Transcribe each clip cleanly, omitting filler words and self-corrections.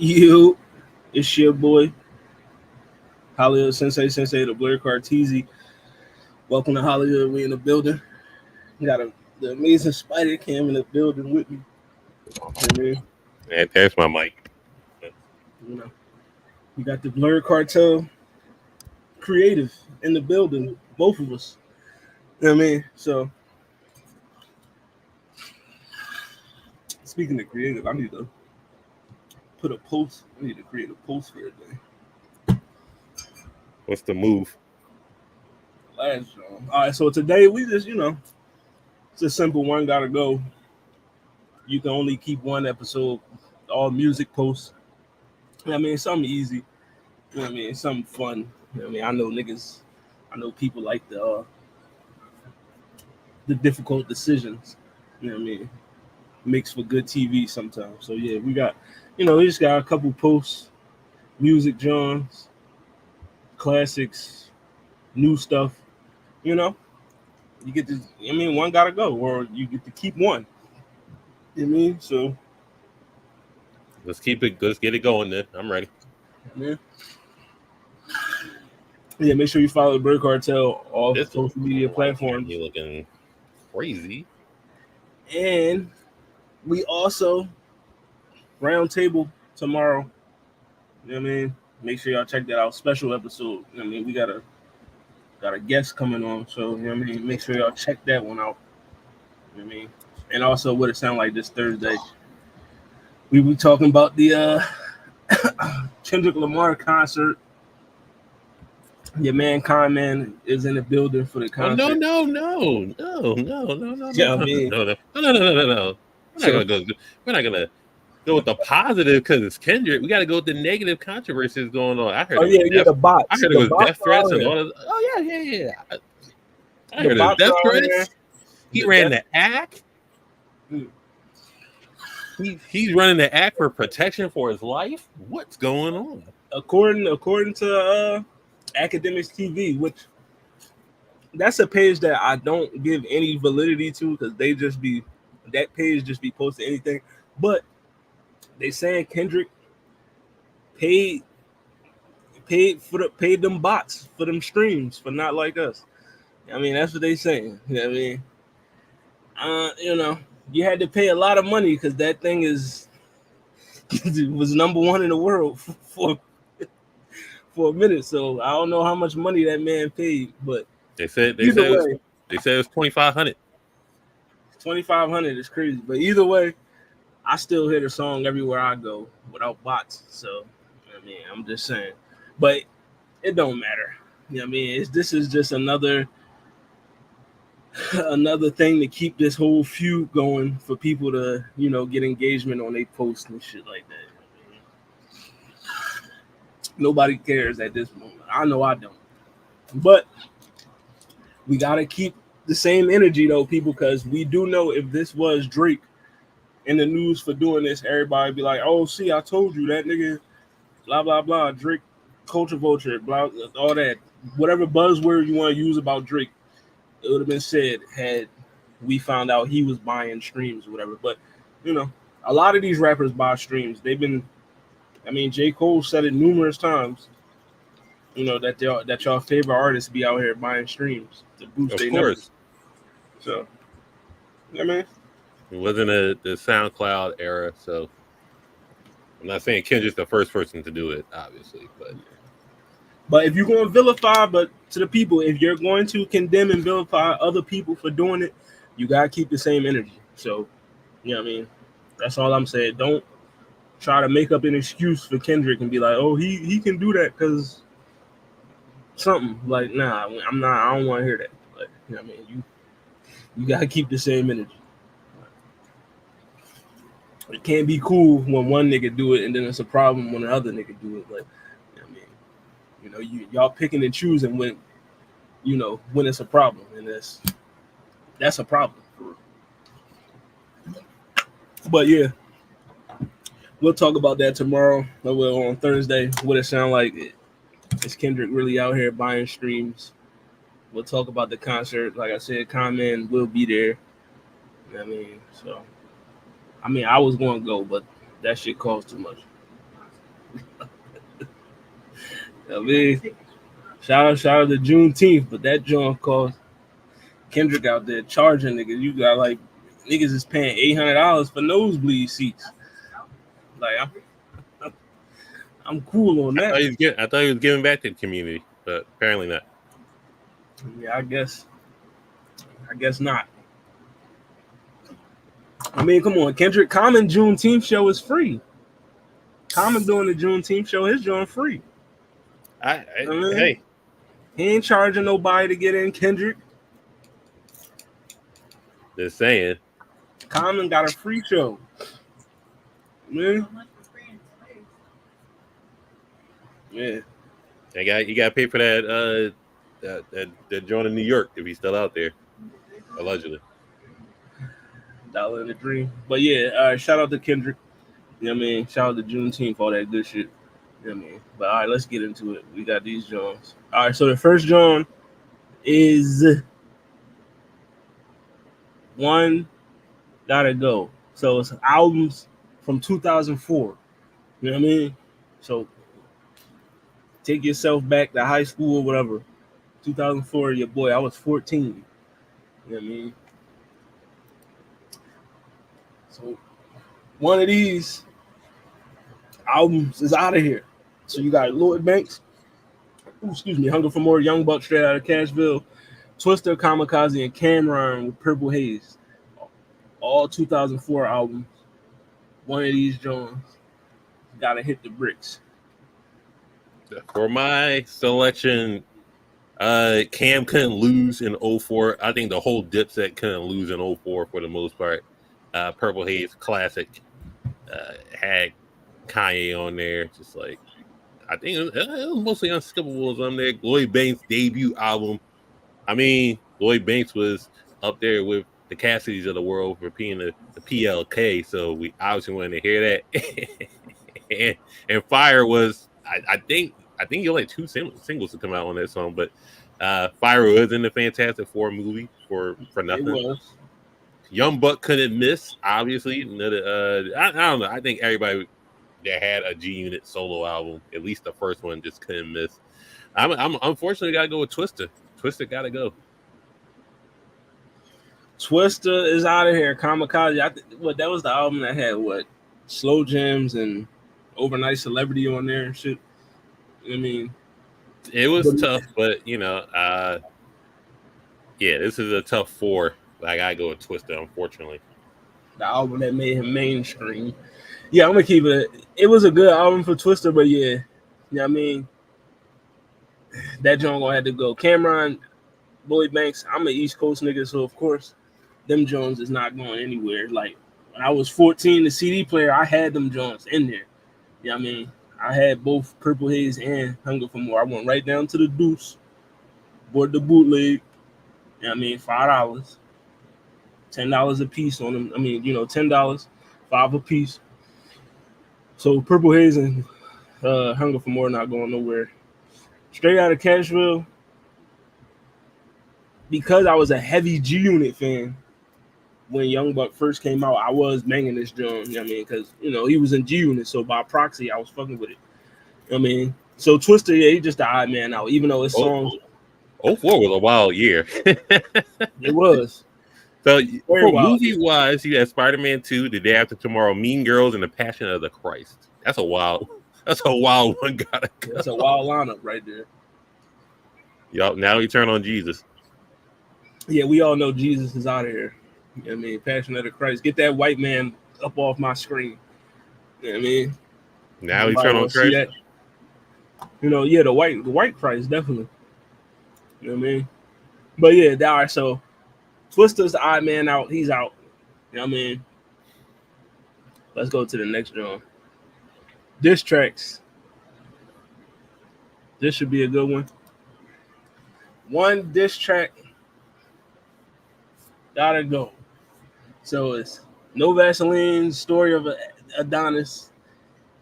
You, it's your boy, HollyHood Sensei, the Blair Cartesi. Welcome to HollyHood. We in the building. Got the amazing Spider Cam in the building with me. You know, There's my mic. you know, we got the Blur Cartel creative in the building, both of us. You know what I mean? So, speaking of creative, I need to put a post. I need to create a post for everything. What's the move? Last show. All right, so today we just, it's a simple one. Gotta go. You can only keep one episode. All music posts. You know what I mean, something easy. You know what I mean, something fun. You know what I mean, I know niggas. I know people like the difficult decisions. You know what I mean, makes for good TV sometimes. So yeah, we just got a couple posts, music genres, classics, new stuff. You know, you get to. I mean, one gotta go, or you get to keep one. You know what I mean, so Let's keep it. Let's get it going. Then I'm ready. yeah. Yeah, make sure you follow the Bird Cartel off This social media platforms. You looking crazy? And we also roundtable tomorrow. You know what I mean? Make sure y'all check that out. Special episode. You know what I mean? We got a guest coming on. So, you know what I mean? Make sure y'all check that one out. You know what I mean? And also what it sound like this Thursday. We be talking about the Kendrick Lamar concert. Your man Con is in the building for the concert. Oh, no. Yeah, I mean, no. We're not gonna go with the positive because it's Kendrick. We got to go with the negative controversies going on. I heard. The bots. I heard it was death threats and all that. Oh yeah. I heard it was death threats. He ran the act. He's running the act for protection for his life. What's going on? According to Academics TV, which that's a page that I don't give any validity to because that page just be posting anything. But they saying Kendrick paid them bots for them streams for Not Like Us. I mean, that's what they saying. You know what I mean? You had to pay a lot of money because that thing was number one in the world for a minute. So I don't know how much money that man paid, but they said it was $2,500. $2,500 is crazy, but either way, I still hear the song everywhere I go without bots. So I mean, I'm just saying, but it don't matter. You know what I mean? This is just another thing to keep this whole feud going for people to get engagement on their posts and shit like that. Nobody cares at this moment. I know I don't. But we got to keep the same energy, though, people, because we do know if this was Drake in the news for doing this, everybody would be like, oh, see, I told you that nigga, blah, blah, blah, Drake, culture vulture, blah, all that. Whatever buzzword you want to use about Drake, it would have been said had we found out he was buying streams or whatever. But, a lot of these rappers buy streams. J. Cole said it numerous times, that y'all favorite artists be out here buying streams to boost their numbers. So, I mean, it wasn't the SoundCloud era, so I'm not saying Kendrick's the first person to do it, obviously, but if you're going to vilify, but to the people, if you're going to condemn and vilify other people for doing it, you got to keep the same energy. So, you know what I mean? That's all I'm saying. Don't try to make up an excuse for Kendrick and be like, oh, he can do that because something. Like, nah, I'm not. I don't want to hear that. Like, you know what I mean? You got to keep the same energy. It can't be cool when one nigga do it and then it's a problem when the other nigga do it. Like, you know what I mean? Y'all picking and choosing when it's a problem, and that's a problem. But yeah, we'll talk about that tomorrow. Well, on Thursday, what it sound like. Is Kendrick really out here buying streams? We'll talk about the concert. Like I said, Common will be there. You know what I mean? So, I was going to go, but that shit costs too much. I mean, shout out to Juneteenth, but that joint cost Kendrick out there charging niggas. You got like niggas is paying $800 for nosebleed seats. Like I'm cool on that. I thought he was giving back to the community, but apparently not. Yeah, I guess not. I mean, come on, Kendrick. Common Juneteenth show is free. Common doing the Juneteenth show, his joint free. Hey, he ain't charging nobody to get in. Kendrick, just saying. Common got a free show. Man. Yeah. You got to pay for that joint in New York if he's still out there, allegedly. Dollar in the dream. But yeah, shout out to Kendrick. You know what I mean? Shout out to Juneteenth, all that good shit. You know what I mean? But all right, let's get into it. We got these Jones. All right, so the first John is One Gotta Go. So it's albums from 2004. You know what I mean? So take yourself back to high school or whatever. 2004, your boy, I was 14. You know what I mean? So one of these albums is out of here. So you got Lloyd Banks, Hunger for More, Young Buck straight out of Cashville, Twister, Kamikaze, and Cameron with Purple Haze. All 2004 albums. One of these Jones gotta hit the bricks. For my selection, Cam couldn't lose in 04. I think the whole Dipset couldn't lose in 04 for the most part. Purple Haze classic had Kanye on there. Just like, I think it was mostly Unskippables on there. Lloyd Banks' debut album. I mean, Lloyd Banks was up there with the Cassidys of the world for being the PLK, so we obviously wanted to hear that. and Fire was, I think you only had two singles to come out on that song, but Fire was in the Fantastic Four movie for nothing. It was. Young Buck couldn't miss, obviously. I don't know. I think everybody that had a G Unit solo album, at least the first one, just couldn't miss. I'm unfortunately gotta go with Twister. Twister gotta go. Twister is out of here. Kamikaze. That was the album that had Slow Jams and Overnight Celebrity on there and shit. I mean, it was tough, but yeah, this is a tough four. I gotta go with Twister, unfortunately. The album that made him mainstream. Yeah, I'm gonna keep it. It was a good album for Twister, but yeah, you know what I mean? That joint gonna have to go. Cameron, Lloyd Banks, I'm an East Coast nigga, so of course, them Jones is not going anywhere. Like when I was 14, the CD player, I had them Jones in there. You know what I mean? I had both Purple Haze and Hunger for More. I went right down to the Deuce, bought the bootleg. You know what I mean? $5. $10 a piece on them. I mean, $10, $5 a piece. So Purple Haze and Hunger for More not going nowhere. Straight out of Cashville, because I was a heavy G Unit fan when Young Buck first came out, I was banging this joint. You know what I mean? Because he was in G Unit, so by proxy, I was fucking with it. You know what I mean? So Twister, yeah, he just the odd man out, even though his songs. 04 was a wild year. It was. So for movie-wise, you had Spider-Man 2, The Day After Tomorrow, Mean Girls, and The Passion of the Christ. That's a wild one. Gotta go. That's a wild lineup right there. Y'all, now we turn on Jesus. Yeah, we all know Jesus is out of here. You know what I mean? Passion of the Christ. Get that white man up off my screen. You know what I mean? Now we turn on Christ. Yeah, the white Christ, definitely. You know what I mean? But yeah, all right, so Twister's the odd man out. He's out. You know what I mean? Let's go to the next one. Diss tracks. This should be a good one. One diss track gotta go. So it's No Vaseline, Story of Adonis,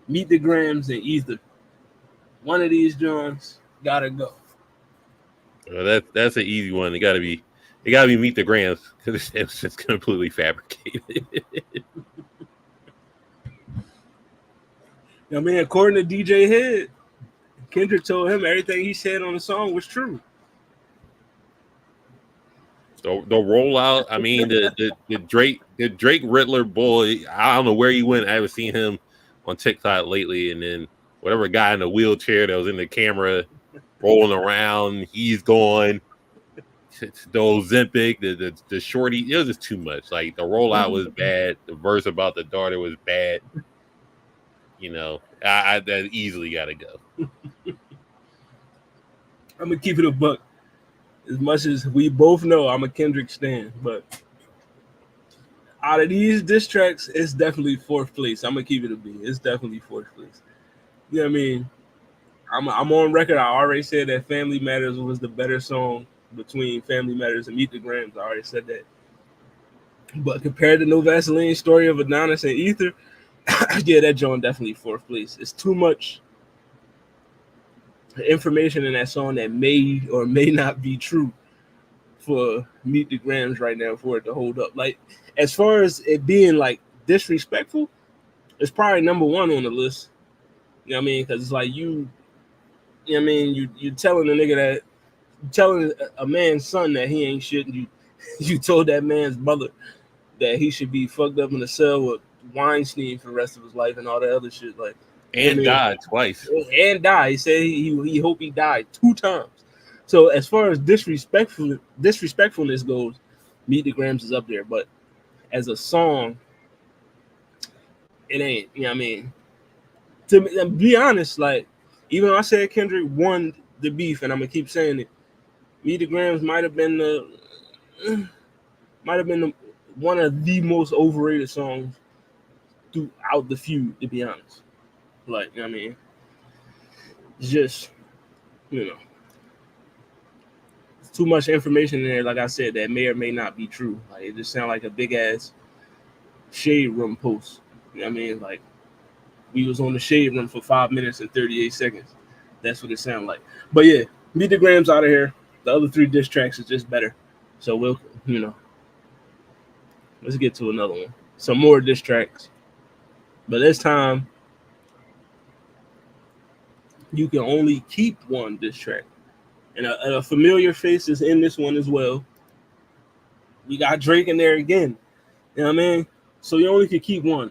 Meet the Grams, and Ether. One of these joints gotta go. Well, that's an easy one. It gotta be Meet the Grams because it's just completely fabricated. I mean, according to DJ Head, Kendrick told him everything he said on the song was true. The rollout. I mean, the Drake Riddler boy. I don't know where he went. I haven't seen him on TikTok lately. And then whatever guy in the wheelchair that was in the camera rolling around, he's gone. The Ozempic, the shorty, it was just too much. Like the rollout was bad. The verse about the daughter was bad. You know, I that easily got to go. I'm gonna keep it a buck. As much as we both know, I'm a Kendrick stan, but out of these diss tracks, it's definitely fourth place. I'm gonna keep it a B. It's definitely fourth place. You know what I mean? I'm on record. I already said that Family Matters was the better song between Family Matters and Meet the Grams. I already said that. But compared to No Vaseline, Story of Adonis, and Ether, yeah, that joint definitely fourth place. It's too much information in that song that may or may not be true for Meet the Grams right now for it to hold up. Like, as far as it being like disrespectful, it's probably number one on the list. You know what I mean? Because it's like you know what I mean, you telling a nigga that, telling a man's son that he ain't shit, and you told that man's mother that he should be fucked up in a cell with Weinstein for the rest of his life and all that other shit. Like, and I mean, died twice. And died. He said he hoped he died 2 times. So as far as disrespectfulness goes, Meet the Grams is up there. But as a song, it ain't. You know what I mean? To be honest, like, even though I said Kendrick won the beef, and I'm gonna keep saying it, Meet the Grams might have been one of the most overrated songs throughout the feud, to be honest. Like, you know what I mean? It's just, you know, it's too much information in there, like I said, that may or may not be true. Like, it just sounds like a big ass shade room post. You know what I mean? Like, we was on the shade room for 5 minutes and 38 seconds. That's what it sounded like. But yeah, Meet the Grams out of here. The other 3 diss tracks is just better. So we'll, you know, let's get to another one. Some more diss tracks. But this time, you can only keep one diss track. And a familiar face is in this one as well. You got Drake in there again. You know what I mean? So you only can keep one.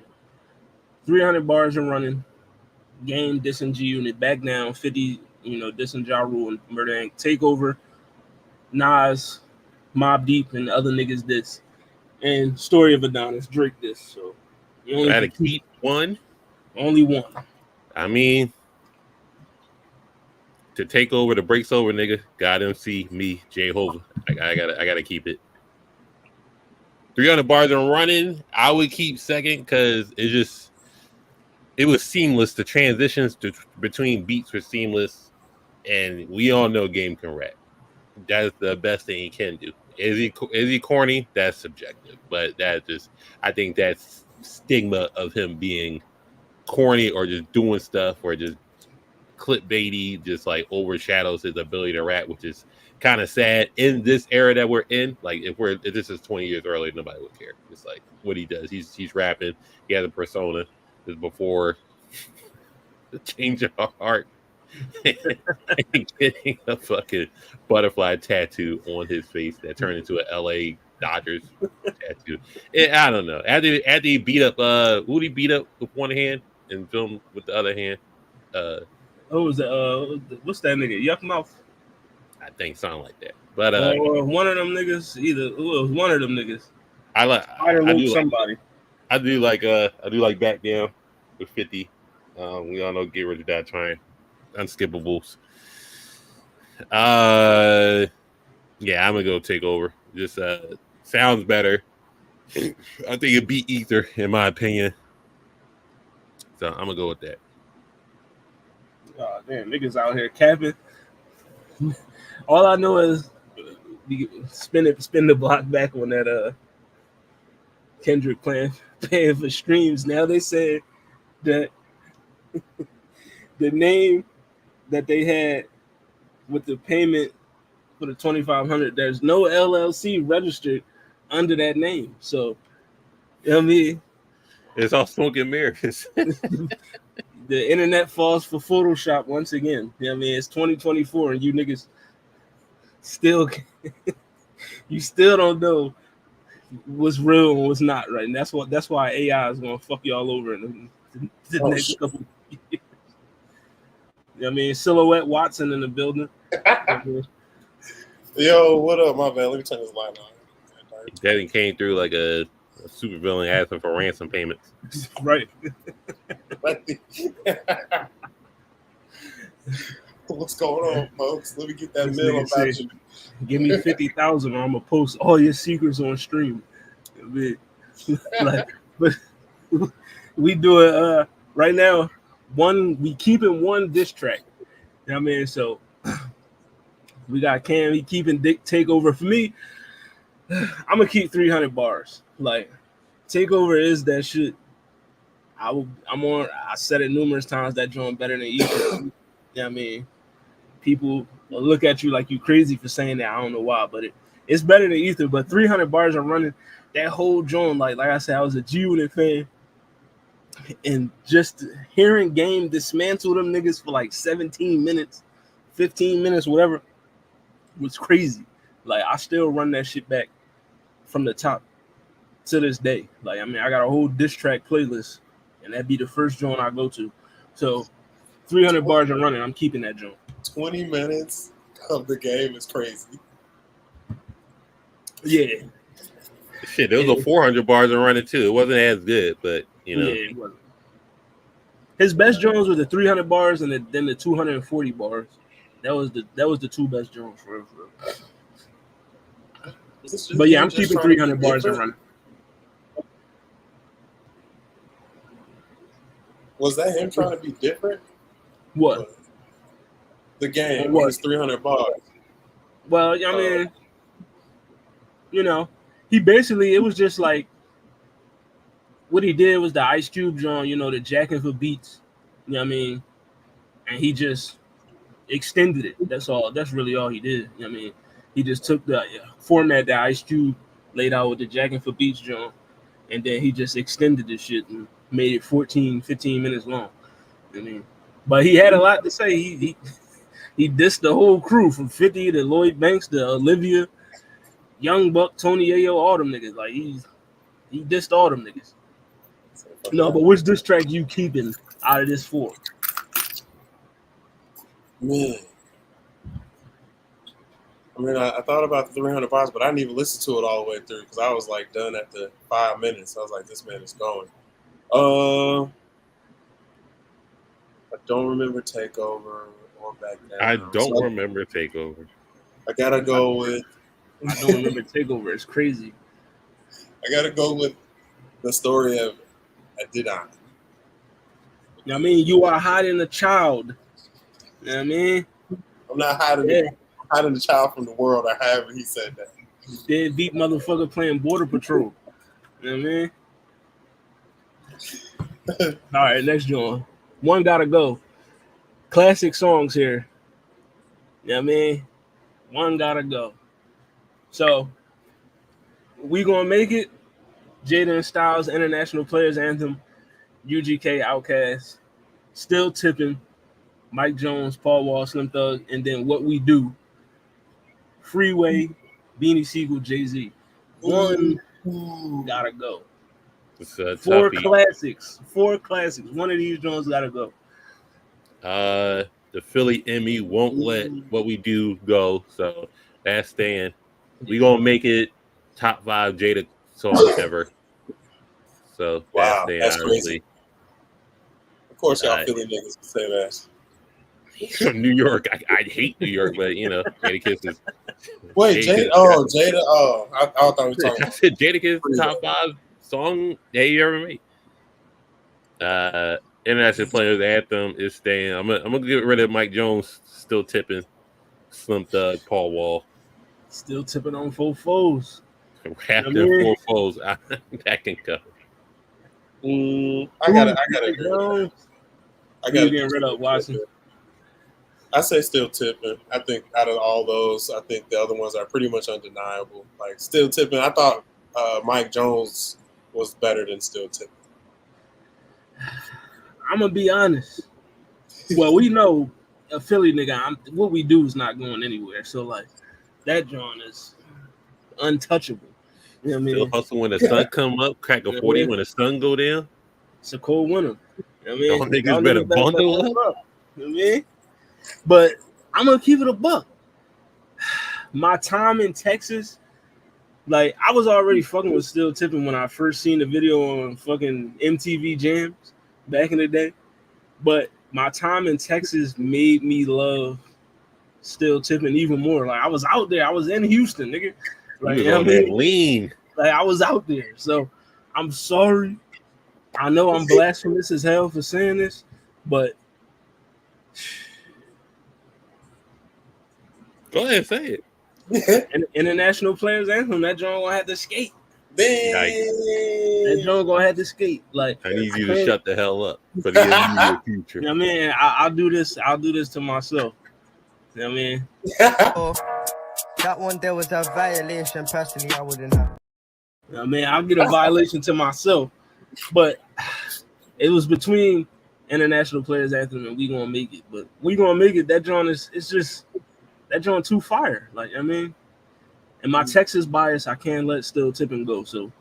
300 bars and running. Game dissing G Unit. Back down. 50, dissing Ja Rule and Murder Inc. Takeover. Nas, Mobb Deep, and other niggas diss. And Story of Adonis. Drake diss. So you only got to keep one? Only one. I mean, to take over the breaks over, nigga. God MC, me, Jehovah. I gotta keep it. 300 bars and running, I would keep second because it was seamless. The transitions between beats were seamless, and we all know Game can rap. That's the best thing he can do. Is he corny? That's subjective, but I think that's stigma of him being corny or just doing stuff or just clickbaity just like overshadows his ability to rap, which is kind of sad in this era that we're in. Like if this is 20 years earlier, nobody would care. It's like what he does. He's rapping. He has a persona. This is before the change of heart and getting a fucking butterfly tattoo on his face that turned into an LA Dodgers tattoo. I don't know. After he beat up who did he beat up with one hand and film with the other hand? What was that? What's that nigga? Yuck Mouth? I think something like that. But one of them niggas, it was one of them niggas. I do somebody. I do like Back Down with 50. We all know Get Rich or Die Trying. Unskippables. Yeah, I'm gonna go take over. Just sounds better. I think it beat Ether in my opinion. So I'm gonna go with that. Oh damn, niggas out here capping. All I know is spin the block back on that Kendrick paying for streams. Now they said that the name that they had with the payment for the 2,500, there's no LLC registered under that name. So, you know what I mean? It's all smoke and mirrors. The internet falls for Photoshop once again. You know what I mean? It's 2024 and you niggas still you still don't know what's real and what's not, right? And that's why AI is gonna fuck y'all over in the next couple years. You know what I mean? Silhouette Watson in the building. Yo, what up, my man? Let me turn this light on. Daddy came through like a super villain asking for ransom payments. Right. What's going on, folks? Let me get that mail about you. Give me 50,000 or I'm gonna post all your secrets on stream. But we do it right now. We keeping one diss track. You know what I mean? So we got Cam, he keeping Dick Takeover. For me, I'm gonna keep 300 bars. Like Takeover is that shit. I said it numerous times, that joint better than Ether. You know what I mean? People will look at you like you crazy for saying that. I don't know why, but it's better than Ether. But 300 bars are running that whole joint. Like I said, I was a G-Unit fan. And just hearing Game dismantle them niggas for like 17 minutes, 15 minutes, whatever, was crazy. Like, I still run that shit back from the top to this day. Like, I mean, I got a whole diss track playlist, and that'd be the first joint I go to. So 300 bars are running. I'm keeping that joint. 20 minutes of the game is crazy. Yeah. Shit, there was a 400 bars and running too. It wasn't as good, but you know. Yeah, it wasn't. His best joints were the 300 bars and then the 240 bars. That was the two best joints for real. But yeah, I'm keeping 300 bars and running. Was that him trying to be different? What? The game was 300 bars. Well, I mean, you know, he basically, it was just like, what he did was the Ice Cube joint, you know, the jacking for beats. You know what I mean? And he just extended it. That's all. That's really all he did. You know what I mean? He just took the format that Ice Cube laid out with the jacking for beats joint, and then he just extended the shit and made it 14, 15 minutes long. I mean, but he had a lot to say. He dissed the whole crew from 50 to Lloyd Banks to Olivia, Young Buck, Tony Ayo, all them niggas. Like he dissed all them niggas. No, but which diss track you keeping out of this four? Man. I mean, I thought about the 300 bars, but I didn't even listen to it all the way through because I was like done at the 5 minutes. I was like, this man is going. I don't remember Takeover or Back Down. I don't remember Takeover. I gotta go with. I don't remember Takeover. It's crazy. I gotta go with the story of Adidon. You know what I mean? You are hiding a child. You know what I mean? I'm not hiding the child from the world, or however he said that. Deadbeat motherfucker playing Border Patrol. You know what I mean? All right, next joint. One Gotta Go. Classic songs here. You know what I mean? One Gotta Go. So, we gonna make it. Jada and Styles, International Players Anthem, UGK, Outkast, Still Tipping, Mike Jones, Paul Wall, Slim Thug, and then What We Do, Freeway, Beanie Siegel, Jay-Z. One Gotta Go. Four classics. One of these Jones gotta go. The Philly Emmy won't let What We Do go, so that's staying. We gonna make it top 5 Jada songs ever. So wow, that's crazy. Of course, y'all Philly niggas say that. From New York, I hate New York, but you know, Jadakiss is. Wait, Jada. Oh, I thought we were talking. I said Jadakiss top 5 song that you ever made. International Players Anthem is staying. I'm gonna get rid of Mike Jones. Still Tipping, Slim Thug, Paul Wall. Still tipping on 4 foes. Wrapped in 4 foes. That can go. I gotta get rid of Watson. I say Still Tipping. I think out of all those, I think the other ones are pretty much undeniable. Like Still Tipping, I thought Mike Jones was better than Still Tipping. I'm gonna be honest. Well, we know a Philly nigga. What we do is not going anywhere. So like that John is untouchable. You know what I Still mean? hustle when the sun come up, crack a You know what I 40 mean? when the sun go down. It's a cold winter. You know what I Y'all mean? niggas Y'all better niggas better bundle step up. up. You know what I mean? But I'm gonna keep it a buck. My time in Texas, like I was already fucking with Still Tipping when I first seen the video on fucking MTV Jams back in the day. But my time in Texas made me love Still Tipping even more. Like I was out there, I was in Houston, nigga. You Like was you know on what I that mean? lean. Like I was out there. So I'm sorry. I know I'm blasphemous as hell for saying this, but Go ahead, say it. International Players Anthem, that joint gonna have to skate. That Dang. joint gonna have to skate. Like I need I you to can't. shut the hell up for the immediate future. You know what I mean? I'll do this. I'll do this to myself. You know what I mean? That one there was a violation. Personally, I wouldn't have. You know what I mean? I'll get a violation to myself. But it was between International Players Anthem and We Gonna Make It. But We Gonna Make It, that joint it's just that joint too fire. Like I mean, and my Texas bias, I can't let Still Tipping go. So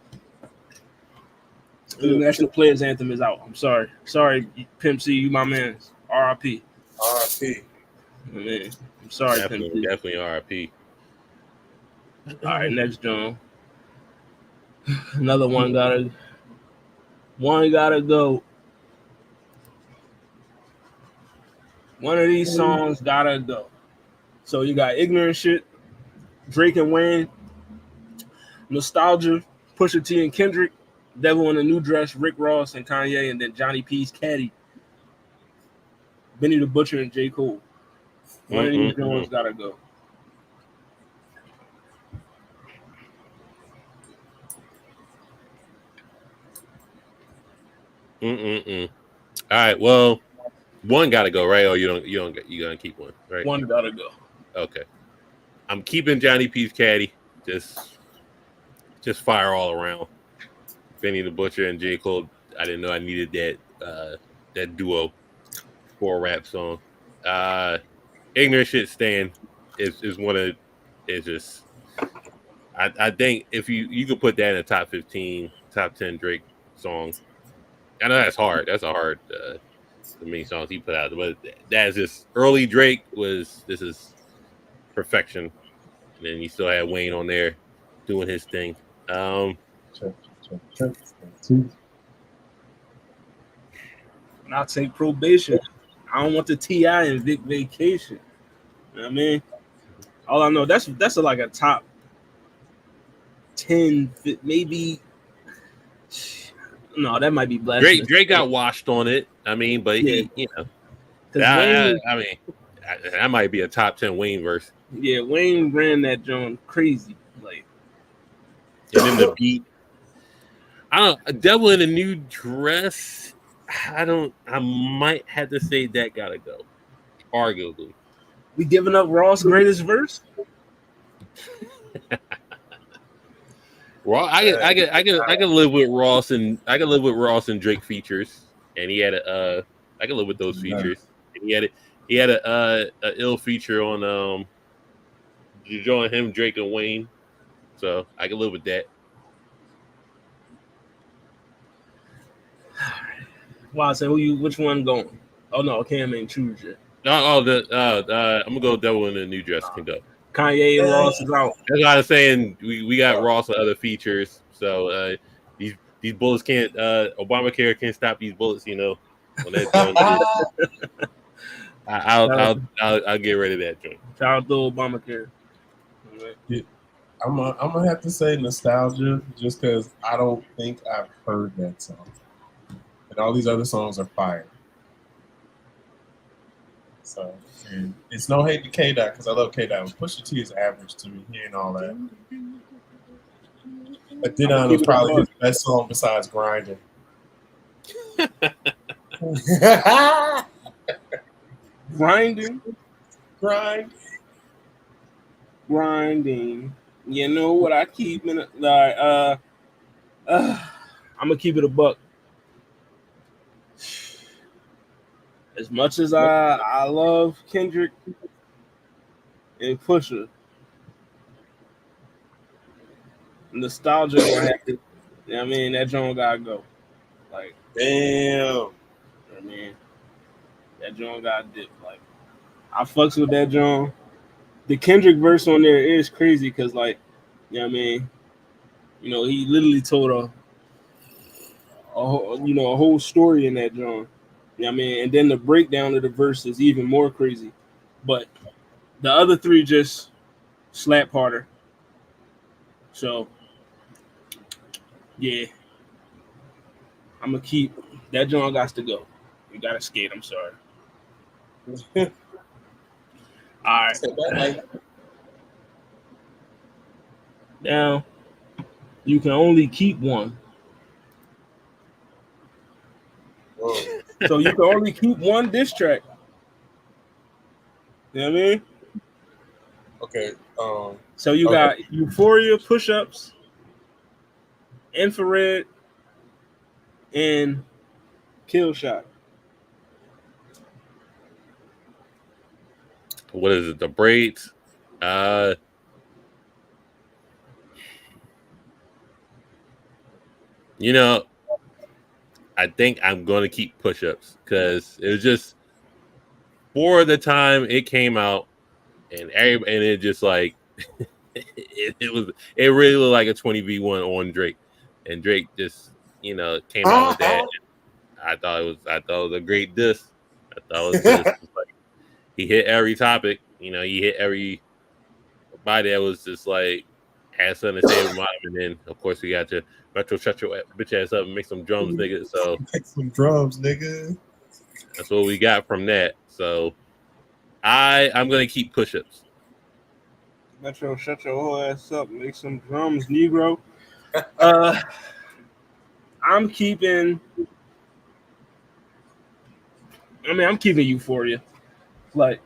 International Players Anthem is out. I'm sorry. Sorry, Pimp C, you my man. R.I.P. R.I.P. Man, I'm sorry, Pimp C. Definitely RIP. All right, next John. Another one gotta go. One of these songs gotta go. So you got Ignorant Shit, Drake and Wayne, Nostalgia, Pusha T and Kendrick, Devil in a New Dress, Rick Ross and Kanye, and then Johnny P's Caddy, Benny the Butcher and J. Cole. One of these Jones gotta go. All right, well, one gotta go, right? Or you gonna keep one, right? One gotta go. Okay. I'm keeping Johnny P's Caddy. Just fire all around. Benny the Butcher and J. Cole. I didn't know I needed that duo for a rap song. Ignorant Shit Stand is one of it's just I think if you could put that in the top 15, top 10 Drake songs. I know that's hard. That's a hard the many songs he put out, but that's just early Drake this is perfection. And then you still had Wayne on there doing his thing. Check. And I'll take Probation. I don't want the T.I. and Vic Vacation. You know what I mean? All I know, that's like a top 10, maybe. No, that might be blasphemous. Drake got washed on it. I mean, but Yeah. That might be a top 10 Wayne verse. Yeah, Wayne ran that joint crazy. Like, and then the beat. Devil in a New Dress. I might have to say that gotta go. Arguably. We giving up Ross' greatest verse? I can live with Ross and Drake features, and he had I can live with those features. And he had a ill feature on join him, Drake and Wayne, so I can live with that. Wow, so which one going? Oh no, Cam ain't choose yet. I'm gonna go Devil in a New Dress can go. Kanye and Ross is out. That's what I was saying. We got Ross with other features, so these bullets can't. Obamacare can't stop these bullets. You know, on that joint. I'll get rid of that joint. Shout out to Obamacare. Yeah, I'm gonna have to say Nostalgia, just because I don't think I've heard that song, and all these other songs are fire. So, and it's no hate to K-Dot, because I love K-Dot. Pusha T is average to me, hearing all that. But Didon was probably his best song besides Grinding. Grinding. You know what I keep in it? Like, I'm gonna keep it a buck. As much as I love Kendrick and Pusha, nostalgia gonna have to. You know what I mean, that joint gotta go. Like, Damn. you know what I mean, that joint got dip. Like, I fucks with that joint. The Kendrick verse on there is crazy because, like, you know what I mean, he literally told a whole story in that joint. You know what I mean, and then the breakdown of the verse is even more crazy. But the other three just slap harder. So yeah, I'm gonna keep that joint. Got to go. You gotta skate. I'm sorry. All right. Like, Now you can only keep one. whoa. So you can only keep one diss track. You know what I mean? Okay. So you Okay. got Euphoria, Push-Ups, Infrared, and Kill Shot. What is it? The braids. I think I'm going to keep Push-Ups because it was just for the time it came out, and it just like it really looked like a 20v1 on Drake, and Drake just came out with that. I thought it was a great diss. I thought it was just like he hit every topic. He hit everybody that was just like had something to say about him, and then of course we got to Metro shut your bitch ass up and make some drums, nigga. So Make some drums, nigga. that's what we got from that. So I'm gonna keep Push-Ups. Metro, shut your whole ass up. Make some drums, Negro. I'm keeping Euphoria. Like,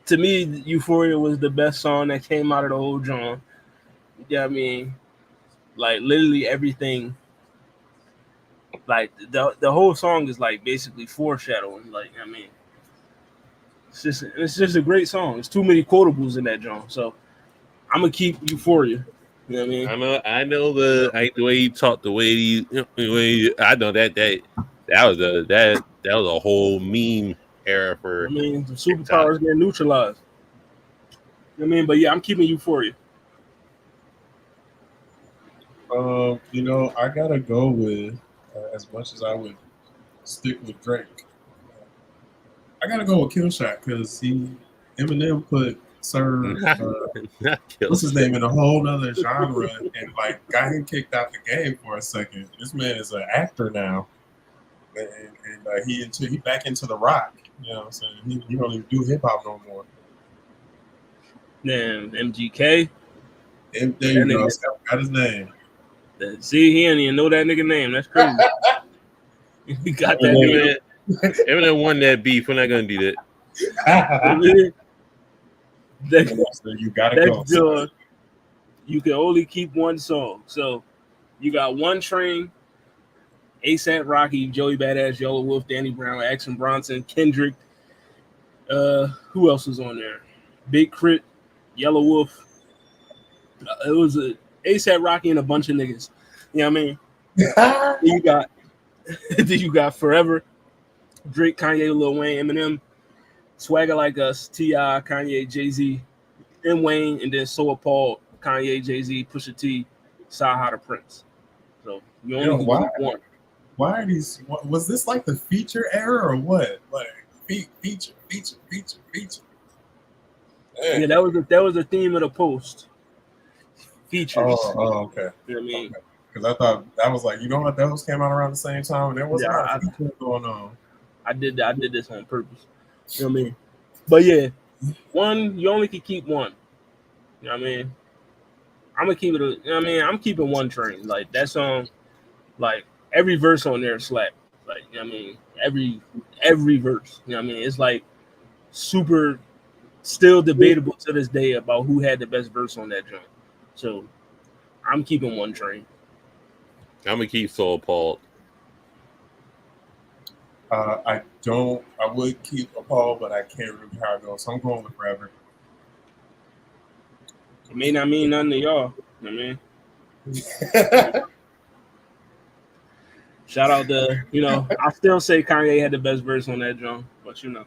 to me, Euphoria was the best song that came out of the whole genre. Yeah, I mean, like literally everything. Like the whole song is like basically foreshadowing. Like, I mean, it's just a great song. There's too many quotables in that genre. So I'm gonna keep Euphoria. You know what I mean? I know the way he talked, I know that was a whole meme era for I mean, the TikTok. superpowers get neutralized. You know what I mean? But yeah, I'm keeping Euphoria. I gotta go with as much as I would stick with Drake. I gotta go with Kill Shot because Eminem put Sir what's his name in a whole nother genre and like got him kicked out the game for a second. This man is an actor now, and he back into the rock. You know what I'm saying? He don't even do hip hop no more. Then MGK. And there you go. Scott got his name. See, he didn't even know that nigga name. That's crazy. He got that nigga. Eminem won that beef. We're not gonna do that. You gotta go. You can only keep one song. So you got One Train, ASAP Rocky, Joey Badass, Yellow Wolf, Danny Brown, Action Bronson, Kendrick. Who else was on there? Big Crit, Yellow Wolf. It was a ASAP Rocky and a bunch of niggas. You know what I mean? Then you got Forever, Drake, Kanye, Lil Wayne, Eminem, Swagger Like Us, T.I., Kanye, Jay-Z, and Wayne, and then So Appalled, Kanye, Jay-Z, Pusha T, Saha the Prince. So you only why? keep one. Why are these? Was this like the feature era or what? Like feature. Yeah, that was the theme of the post. Features. Oh, okay. You know what I mean? Because I thought that was like, what, those came out around the same time, and there wasn't a feature going on. I did this on purpose. You know what I mean? But yeah, you only can keep one. You know what I mean? I'm gonna keep it. You know what I mean? I'm keeping One Train. Like that song, like every verse on there slap. Like, you know what I mean? Every verse. You know what I mean? It's like super still debatable to this day about who had the best verse on that joint. So I'm keeping One Train. I'm gonna keep So Appalled. I would keep a Paul, but I can't remember how it goes. So I'm going with Forever. It may not mean nothing to y'all. I mean, shout out to, I still say Kanye had the best verse on that drum, but niggas.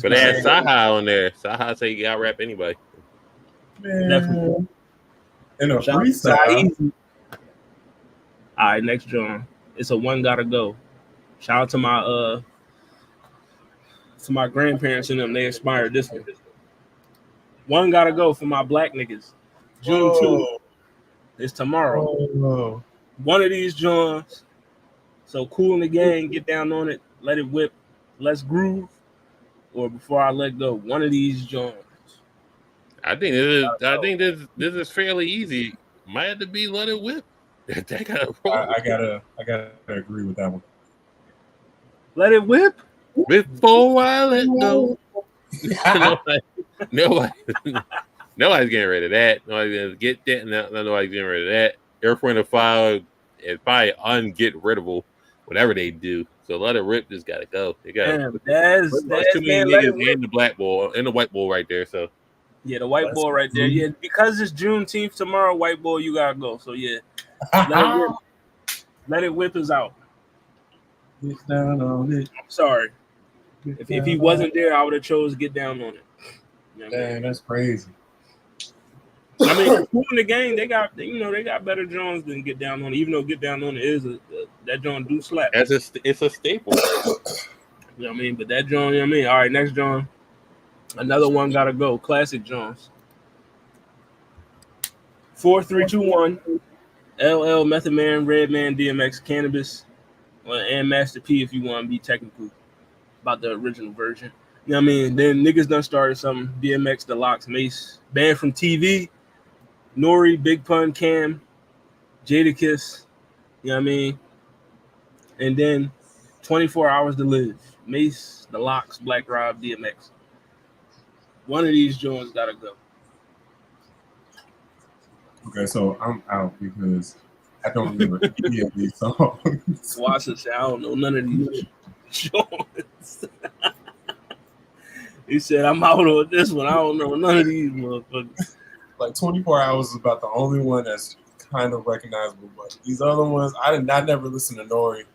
But they had Saha on there. Saha say you got rap anybody. Man. Definitely. And a Shout out to freestyle. Saeed. All right, next drum. It's a One Gotta Go. Shout out to my grandparents and them. They inspired this one. One Gotta Go for my black niggas. June 2 is tomorrow. Oh. One of these joints. So Cool in the Gang, get down on it, let it whip, let's groove. Or Before I Let Go. One of these joints. I think this is fairly easy. Might have to be Let It Whip. I gotta agree with that one. Let it whip. Before I let go. Nobody's getting rid of that. Nobody's gonna get that. Nobody's getting rid of that. Earth, Wind, and Fire is probably unget-riddable, whatever they do. So Let It Rip just gotta go. They got too many niggas and the black ball and the white ball right there. So yeah, the white ball right there. Yeah, because it's Juneteenth tomorrow, white ball, you gotta go. So yeah, Let It Whip is out. Get down on it. I'm sorry. If he wasn't there, I would have chose Get Down on It. Dang, that's crazy. I mean, Cool in the Gang, they got better Jones than Get Down on It. Even though Get Down on It is that John do slap. It's a staple. You know what I mean? But that John, you know what I mean? All right, next John. Another One Gotta Go. Classic Jones. 4, 3, 2, 1. LL, Method Man, Redman, DMX, Cannabis, and Master P if you want to be technical about the original version. You know what I mean? Then niggas done started something. DMX, The Locks, Mace, Banned from TV, Nori, Big Pun, Cam, Jadakiss. You know what I mean? And then 24 Hours to Live. Mace, The Locks, Black Rob, DMX. One of these joints gotta go. Okay, so I'm out because I don't remember any of these songs. Watch this. I don't know none of these joints. He said, I'm out on this one. I don't know none of these motherfuckers. Like 24 Hours is about the only one that's kind of recognizable, but these other ones, I never listened to Nori.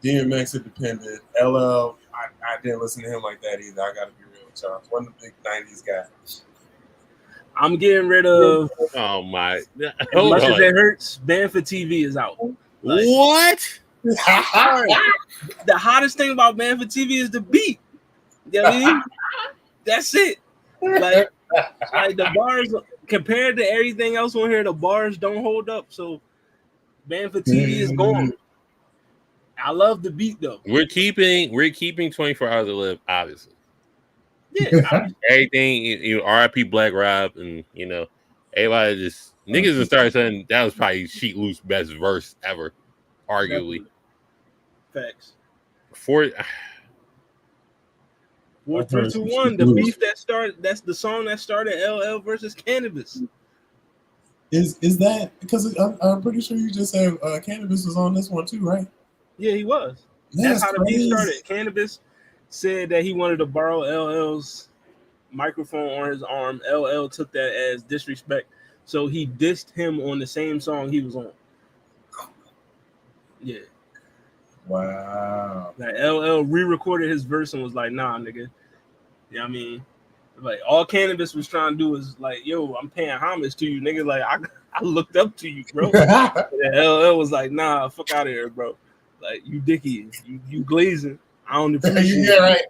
DMX Independent, LL, I didn't listen to him like that either. I gotta be real with y'all. One of the big 90s guys. I'm getting rid of. Oh my! As much as it hurts, Banned for TV is out. Like, what? The hottest thing about Banned for TV is the beat. You know what I mean? That's it. Like the bars compared to everything else on here, the bars don't hold up. So Banned for TV is gone. I love the beat though. We're keeping 24 Hours to Live, obviously. Yeah, everything. RIP Black Rob, and everybody just niggas and started saying that was probably Sheet Loose best verse ever, arguably. Facts. 4, 3, 2, 1. The beef that started. That's the song that started LL versus Cannabis. Is that because I'm pretty sure you just said Cannabis was on this one too, right? Yeah, he was. That's how the beef started. Cannabis said that he wanted to borrow LL's microphone on his arm. LL took that as disrespect, so he dissed him on the same song he was on. Yeah. Wow. Like LL re-recorded his verse and was like, "Nah, nigga." You know what I mean? Like all Cannabis was trying to do is like, "Yo, I'm paying homage to you, nigga." Like I looked up to you, bro. And LL was like, "Nah, fuck out of here, bro. Like you dicky, you glazing. I don't appreciate it." Right.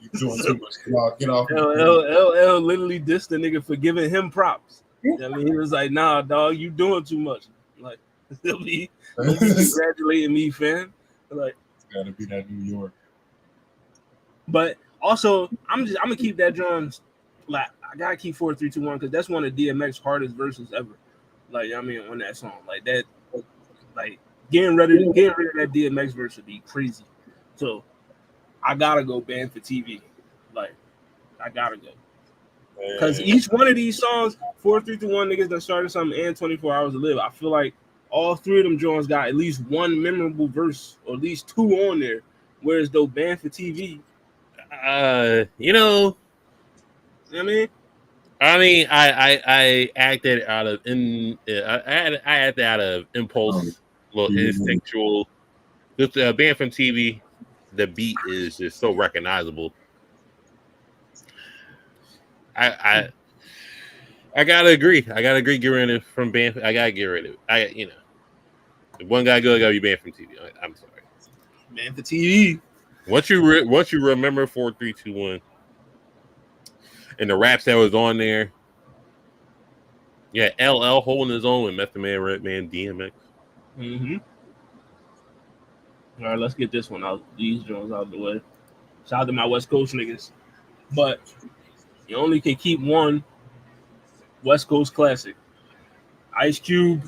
You doing too much. Get off. LL literally dissed the nigga for giving him props. You know what I mean, he was like, "Nah, dog, you doing too much." Like don't be congratulating me, fam. Like it's gotta be that New York. But also, I'm gonna keep that drum. Like I gotta keep 4, 3, 2, 1 because that's one of DMX's hardest verses ever. Like I mean, on that song, like that, like. Getting rid of that DMX verse would be crazy. So I gotta go Banned for TV. Like I gotta go. Because each one of these songs, 4, 3, 2, 1, niggas that started something and 24 Hours to Live, I feel like all three of them joints got at least one memorable verse, or at least two on there. Whereas though Band for TV, You know, you know what I mean? I acted out of I acted out of impulse, little instinctual. With Band from TV, the beat is just so recognizable. I gotta agree. I gotta agree. Get rid of it from Band. I gotta get rid of it. If one guy gotta be Band from TV. I'm sorry. Band for TV. Once you remember 4-3-2-1 and the raps that was on there, yeah, LL holding his own with Method Man, Redman, DMX. Mm-hmm. All right, let's get this one out. These joints out of the way. Shout out to my West Coast niggas, but you only can keep one West Coast classic. Ice Cube,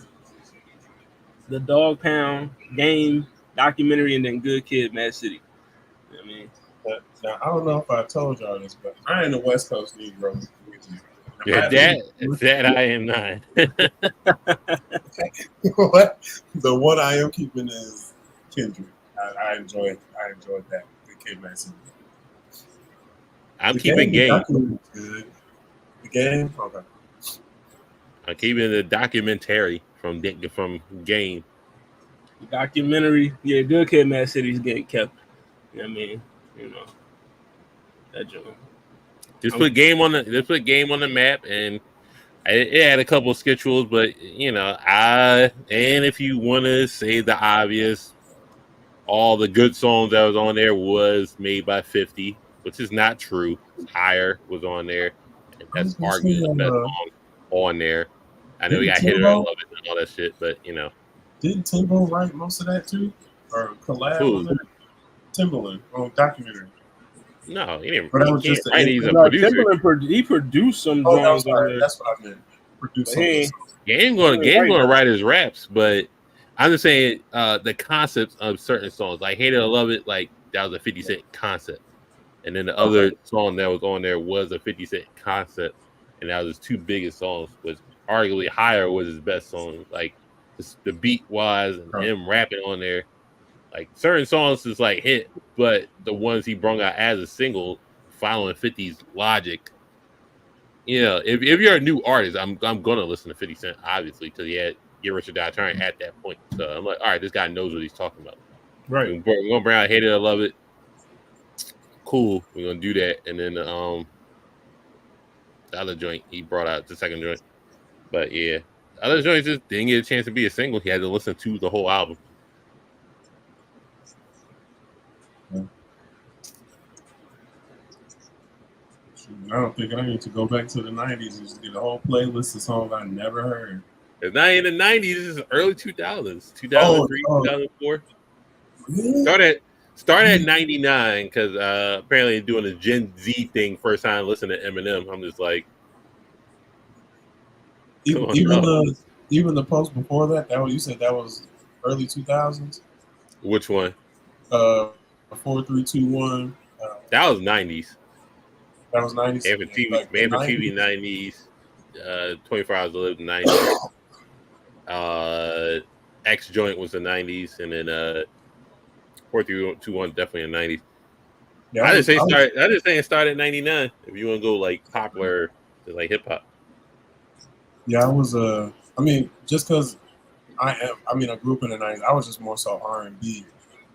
The Dog Pound, Game, documentary, and then Good Kid, Mad City. You know what I mean? Now, I don't know if I told y'all this, but I ain't a West Coast Negro. Yeah, that I am not. What? The one I am keeping is Kendrick. I enjoyed that. The Kid Man City. I'm keeping Game. Good. The Game? Okay. I'm keeping the documentary from Game. The documentary, yeah, Good Kid, Mad City's getting kept. You know what I mean? You know, that joint. Just put Game on the map, and it had a couple of schedules, but and if you want to say the obvious, all the good songs that was on there was made by 50, which is not true. Higher was on there, and that's arguably the best song on there. I know we got Hit It or Love It and all that shit, but Didn't Timbo write most of that too, or collab on that? Timbaland on documentary. No, he didn't. But that was just he's a producer. Timbaland, he produced some Oh, drums. that's what I meant. Producer. Game gonna write his raps, but I'm just saying the concepts of certain songs, like Hate It or Love It, like that was a 50 Cent concept, and then the other song that was on there was a 50 Cent concept, and that was his two biggest songs. Was arguably Higher was his best song, like just the beat wise and him rapping on there. Like certain songs is like hit, but the ones he brought out as a single, following 50's logic. If you're a new artist, I'm gonna listen to 50 Cent, obviously, because he had Get Rich or Die Trying at that point. So I'm like, all right, this guy knows what he's talking about. Right. We're gonna bring out Hate It or Love It. Cool. We're gonna do that, and then the other joint he brought out, the second joint. But yeah, the other joints just didn't get a chance to be a single. He had to listen to the whole album. I don't think I need to go back to the 90s and just get a whole playlist of songs I never heard. It's not in the 90s, it's early 2000s, 2003, 2004. Really? Start at 99, because apparently doing the Gen Z thing, first time listening to Eminem, I'm just like, even the post before that you said that was early 2000s? Which one? 4-3-2-1. That was 90s. That was 90s. Man for TV 90s. 24 Hours to Live 90s. X Joint was the 90s, and then 4-3-2-1 definitely in the 90s. Yeah, I just say start at 99 if you want to go like popular, like hip hop. Yeah, I was just because I grew up in the 90s. I was just more so R&B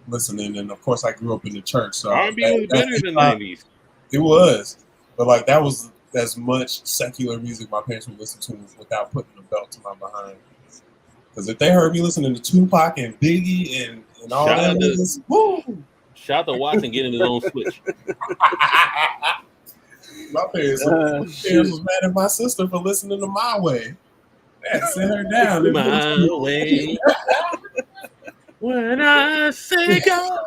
listening, and of course I grew up in the church. So R&B was better in the 90s. It was, but like that was as much secular music my parents would listen to without putting a belt to my behind. Because if they heard me listening to Tupac and Biggie and all that, woo! Shout to Watson getting his own switch. My parents was mad at my sister for listening to My Way. They sent her down. My way. When I say go.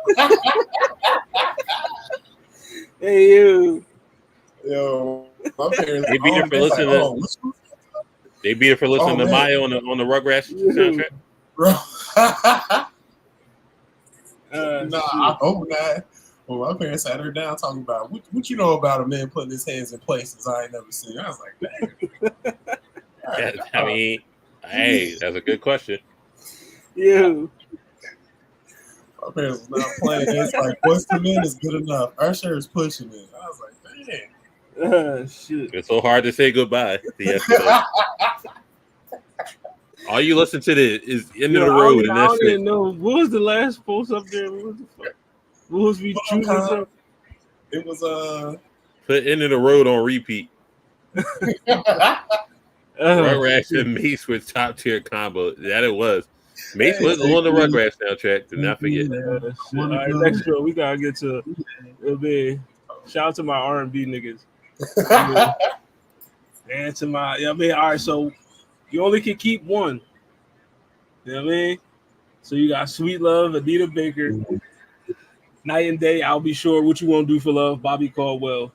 Hey, you. Yo, my parents. They beat her for listening. They beat her for listening to Maya on the Rugrats soundtrack. Nah, I hope not. Well, my parents sat her down talking about what you know about a man putting his hands in places I ain't never seen. I was like, dang. I mean, hey, that's a good question. Yeah. My parents was not playing. It's like, what's the men is good enough. Usher is pushing it. I was like, dang. Shit. It's so hard to say goodbye to yesterday. All you listen to is End of the Road, and I that's don't it. even know. What was the last post up there? What the fuck? What was we choosing from? It was Put End of the Road on repeat. Rugrats and Mace with top tier combo. That it was. Mace was on the Rugrats soundtrack. Do not forget. All right, next show we gotta get to. It'll be shout out to my R&B niggas. And to my, you know what I mean? All right, so you only can keep one. You know what I mean? So you got Sweet Love, Anita Baker, Night and Day, I'll Be Sure, What You Won't Do for Love, Bobby Caldwell,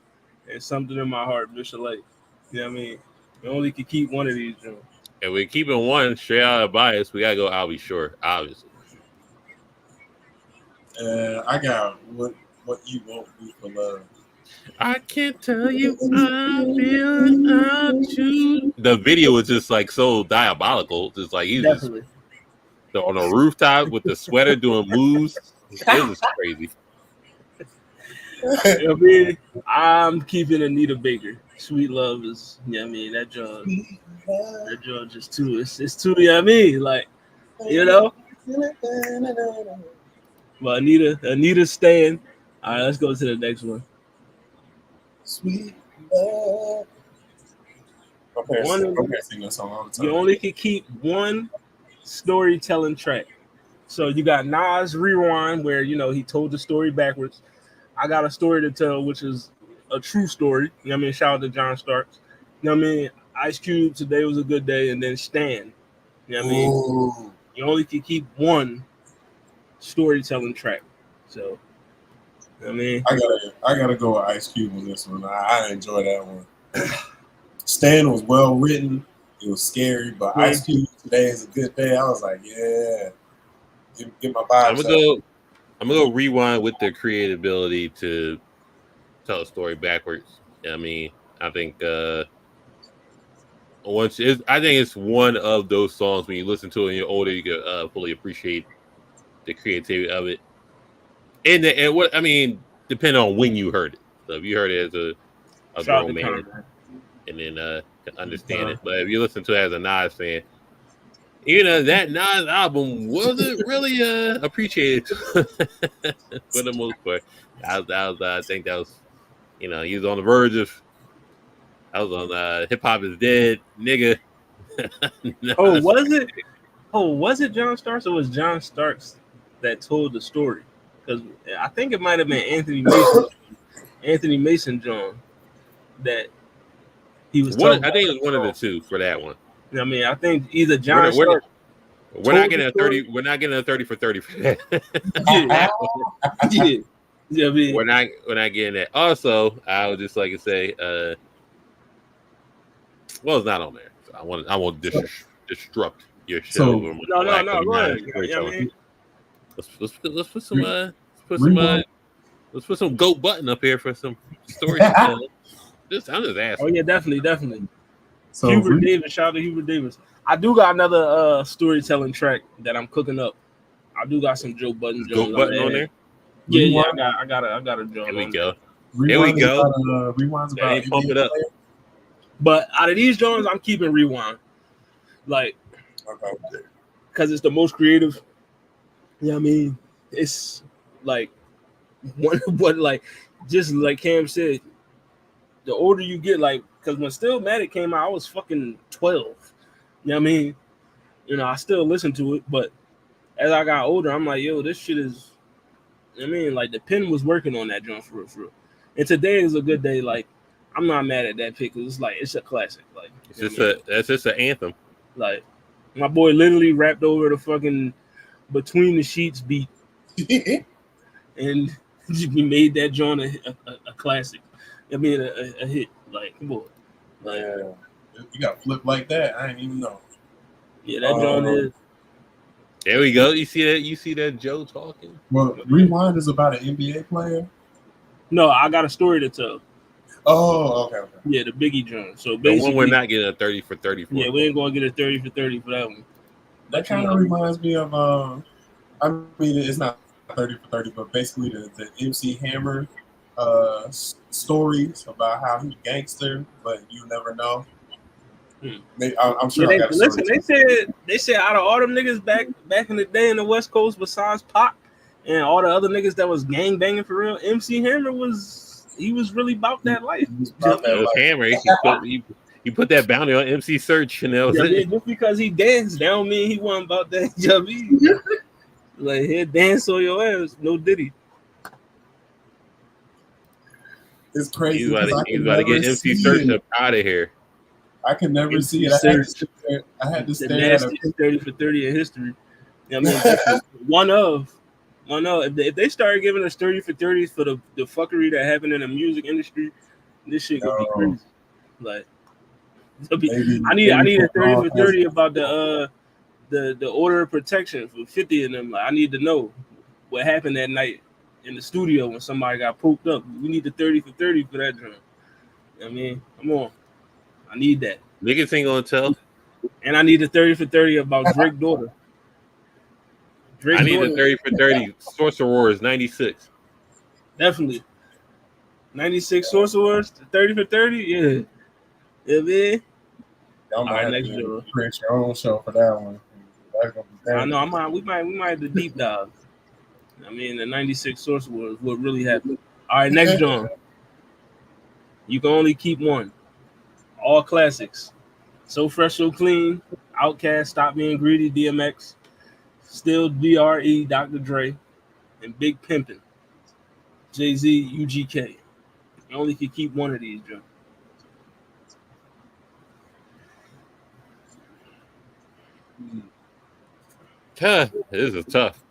and Something in My Heart, Bishop Lake. You know what I mean? You only can keep one of these, Joe. And we're keeping one straight out of bias. We gotta go I'll Be Sure, obviously. I got what you won't do for love. I can't tell you I'm feeling about you. The video was just like so diabolical. Just like he's Definitely. just on a rooftop with the sweater doing moves. It was crazy. You know what I mean? I'm keeping Anita Baker. Sweet Love is, you know what I mean? That joint just too, it's too, you know what I mean? Like, you know? But Anita's staying. All right, let's go to the next one. Sweet love. You only can keep one storytelling track. So you got Nas Rewind, where you know he told the story backwards. I got a story to tell, which is a true story. You know what I mean? Shout out to John Starks. You know what I mean? Ice Cube, Today Was a Good Day, and then Stan. You know what I mean? Ooh. You only can keep one storytelling track. So, you know what I mean? I gotta go with Ice Cube on this one. I enjoy that one. Stan was well written. It was scary, but Ice Cube, Today Is a Good Day. I was like, yeah, get my vibes. I'm gonna go rewind with the creativity to tell a story backwards. I mean, I think I think it's one of those songs when you listen to it and you're older, you can fully appreciate the creativity of it. And what I mean, depending on when you heard it. So if you heard it as a grown man, and then can understand it. But if you listen to it as a Nas fan, you know that Nas album wasn't really appreciated for the most part. I think that was, you know, he was on the verge of. I was on Hip Hop Is Dead, nigga. Oh, was it? Oh, was it John Starks or was John Starks that told the story? Because I think it might have been Anthony Mason John that he was. I think it was one of the two for that one. I mean, I think either John Starks. We're not getting a 30. We're not getting a 30 for 30 for that. Yeah. Yeah, I mean, we're not getting that. Also, I would just like to say, well, it's not on there. So I won't disrupt your show. So, no. Go ahead. Let's put some GOAT button up here for some stories. I'm just asking. Oh yeah, definitely. So Hubert Davis, shout out to Hubert Davis. I do got another storytelling track that I'm cooking up. I do got some Joe Budden GOAT button on there. Yeah, I got a Joe. Here we go. Rewind's about pump it up. But out of these Jones, I'm keeping Rewind. Like, because it's the most creative. Yeah, I mean, it's like what like just like Cam said, the older you get, like, because when Stillmatic came out, I was fucking 12. You know what I mean? You know, I still listen to it, but as I got older, I'm like, yo, this shit is, I mean, like, the pen was working on that joint for real. And Today Is a Good Day. Like, I'm not mad at that pick because it's like, it's a classic. Like, that's just an anthem. Like, my boy literally rapped over the fucking Between the Sheets beat. And we made that joint a classic. I mean, a hit. Like, come on. Like, you got flip like that. I didn't even know. Yeah, that joint is. There we go. You see that Joe talking? Well, Rewind is about an NBA player. No, I got a story to tell. Oh, okay. Yeah, the Biggie joint. So basically, the one we're not getting a 30 for 30 for. Yeah, we ain't gonna get a 30 for 30 for that one. That kind of reminds me of I mean, it's not 30 for 30, but basically the MC Hammer stories about how he gangster, but you never know. I'm sure I got a story. Listen, they said out of all them niggas back in the day in the West Coast, besides Pac and all the other niggas that was gang banging for real, MC Hammer was really about that life. Hammer, you put that bounty on MC Search, and that was it. Just because he danced, that don't mean he wasn't about that. You know what I mean? Like he'll dance on your ass, no Diddy. It's crazy. He's about to get MC Search up out of here. I can never see it. I had to stare at the 30 for 30 in history. You know what I mean? One of. If they started giving us 30 for 30s for the fuckery that happened in the music industry, this shit could be crazy. Like, I need a 30 for 30 about the order of protection for 50 of them. Like, I need to know what happened that night in the studio when somebody got poked up. We need the 30 for 30 for that drum. You know what I mean? Come on. I need that. Niggas ain't gonna tell. And I need the 30 for 30 about Drake's daughter. I need the 30 for 30 Sorcerer Wars 96. Definitely. 96 Sorcerer Wars, 30 for 30? Yeah. Yeah, man. All right, next year. Create your own show for that one. That's gonna be I know. We might have to deep dive. I mean, the 96 Sorcerer Wars, what really happened. All right, next John. You can only keep one. All classics. So Fresh, So Clean, Outkast, Stop Being Greedy, DMX, Still DRE, Dr. Dre, and Big Pimpin', Jay-Z, UGK. You only can keep one of these, Joe. This is tough.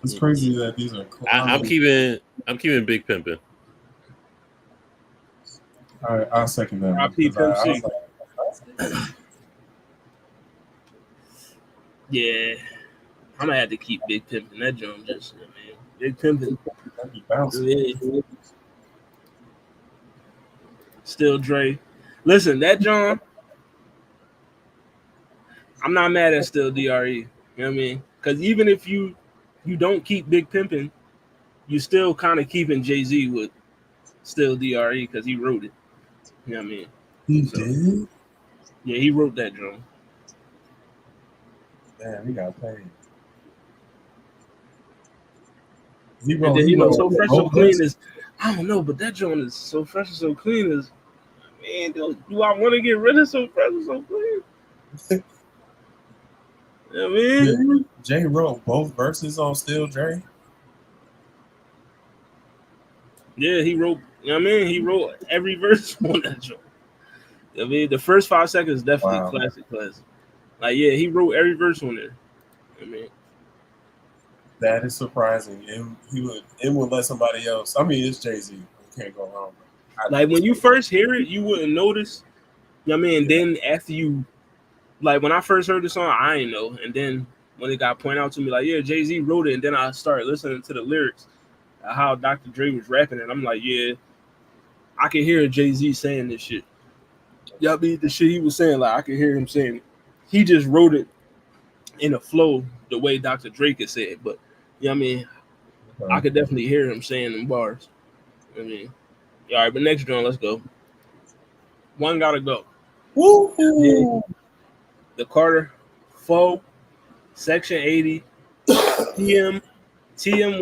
It's crazy that these are. I'm keeping Big Pimpin'. All right, I'll second that. Yeah, I'm gonna have to keep Big Pimpin'. That drum just, man. Big Pimpin'. Yeah. Still Dre. Listen, that drum. I'm not mad at Still DRE. You know what I mean? Because even if you don't keep Big Pimpin', you still kind of keeping Jay-Z with Still DRE because he wrote it. You know what I mean? He did? Yeah, he wrote that drum. Damn, he got paid. So Fresh, So Clean is, I don't know, but that drum is So Fresh and So Clean is, man, do I want to get rid of So Fresh and So Clean? You know what I mean? Jay wrote both verses on Still Dre. Yeah, he wrote, you know what I mean? He wrote every verse on that drum. I mean, the first 5 seconds definitely classic. Like, yeah, he wrote every verse on there. I mean, that is surprising. And it would let somebody else. I mean, it's Jay-Z. You can't go wrong. Like, when you first hear it, you wouldn't notice. You know what I mean? And then after you, like, when I first heard the song, I didn't know. And then when it got pointed out to me, like, yeah, Jay-Z wrote it. And then I started listening to the lyrics, how Dr. Dre was rapping. And I'm like, yeah, I can hear Jay-Z saying this shit. Y'all be the shit he was saying, like, I can hear him saying it. He just wrote it in a flow the way Dr. Dre could say it. But, you know what I mean? I could definitely hear him saying them bars. I mean, all right, but next drum, let's go. One gotta go. Woo-hoo. The Carter, Foe, Section 80, TM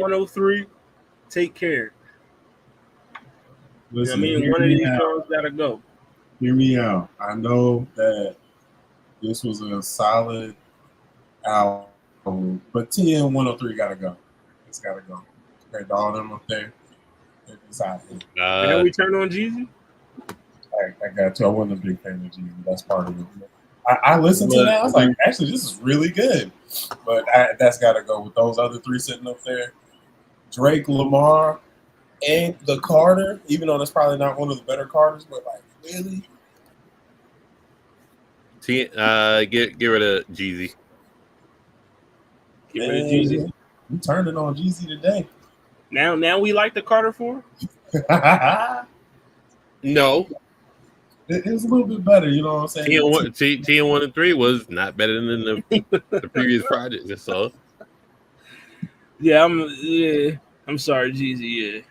103, Take Care. Listen, you know what I mean? One of these drums gotta go. Hear me out. I know that this was a solid album, but TM 103 gotta go. It's gotta go. Compared to all them up there, it's out here. Can we turn on Jeezy? I got to. I wasn't a big fan of Jeezy. That's part of it. I listened to that. I was like, actually, this is really good. But that's got to go with those other three sitting up there. Drake, Lamar, and the Carter, even though that's probably not one of the better Carters, but like, really? Get rid of Jeezy. Get rid of Jeezy. You turned it on Jeezy today. Now we like the Carter 4? No. it was a little bit better. You know what I'm saying? TM1 and 3 was not better than the previous projects. That's all. Yeah, I'm sorry, Jeezy.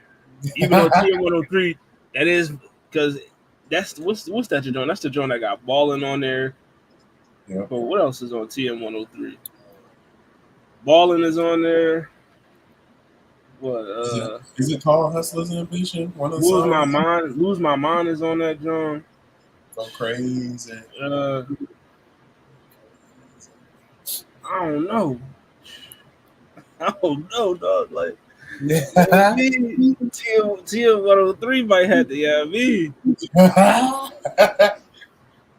Yeah, even though TM103, that is because that's what's that joint? That's the joint that got Ballin' on there. Yeah. But what else is on TM103? Ballin' is on there. What? Is it called Hustlers and Ambition? One of the Lose songs? My Mind. Lose My Mind is on that joint. Go crazy. I don't know. I don't know, dog. Like, TM103 might have to,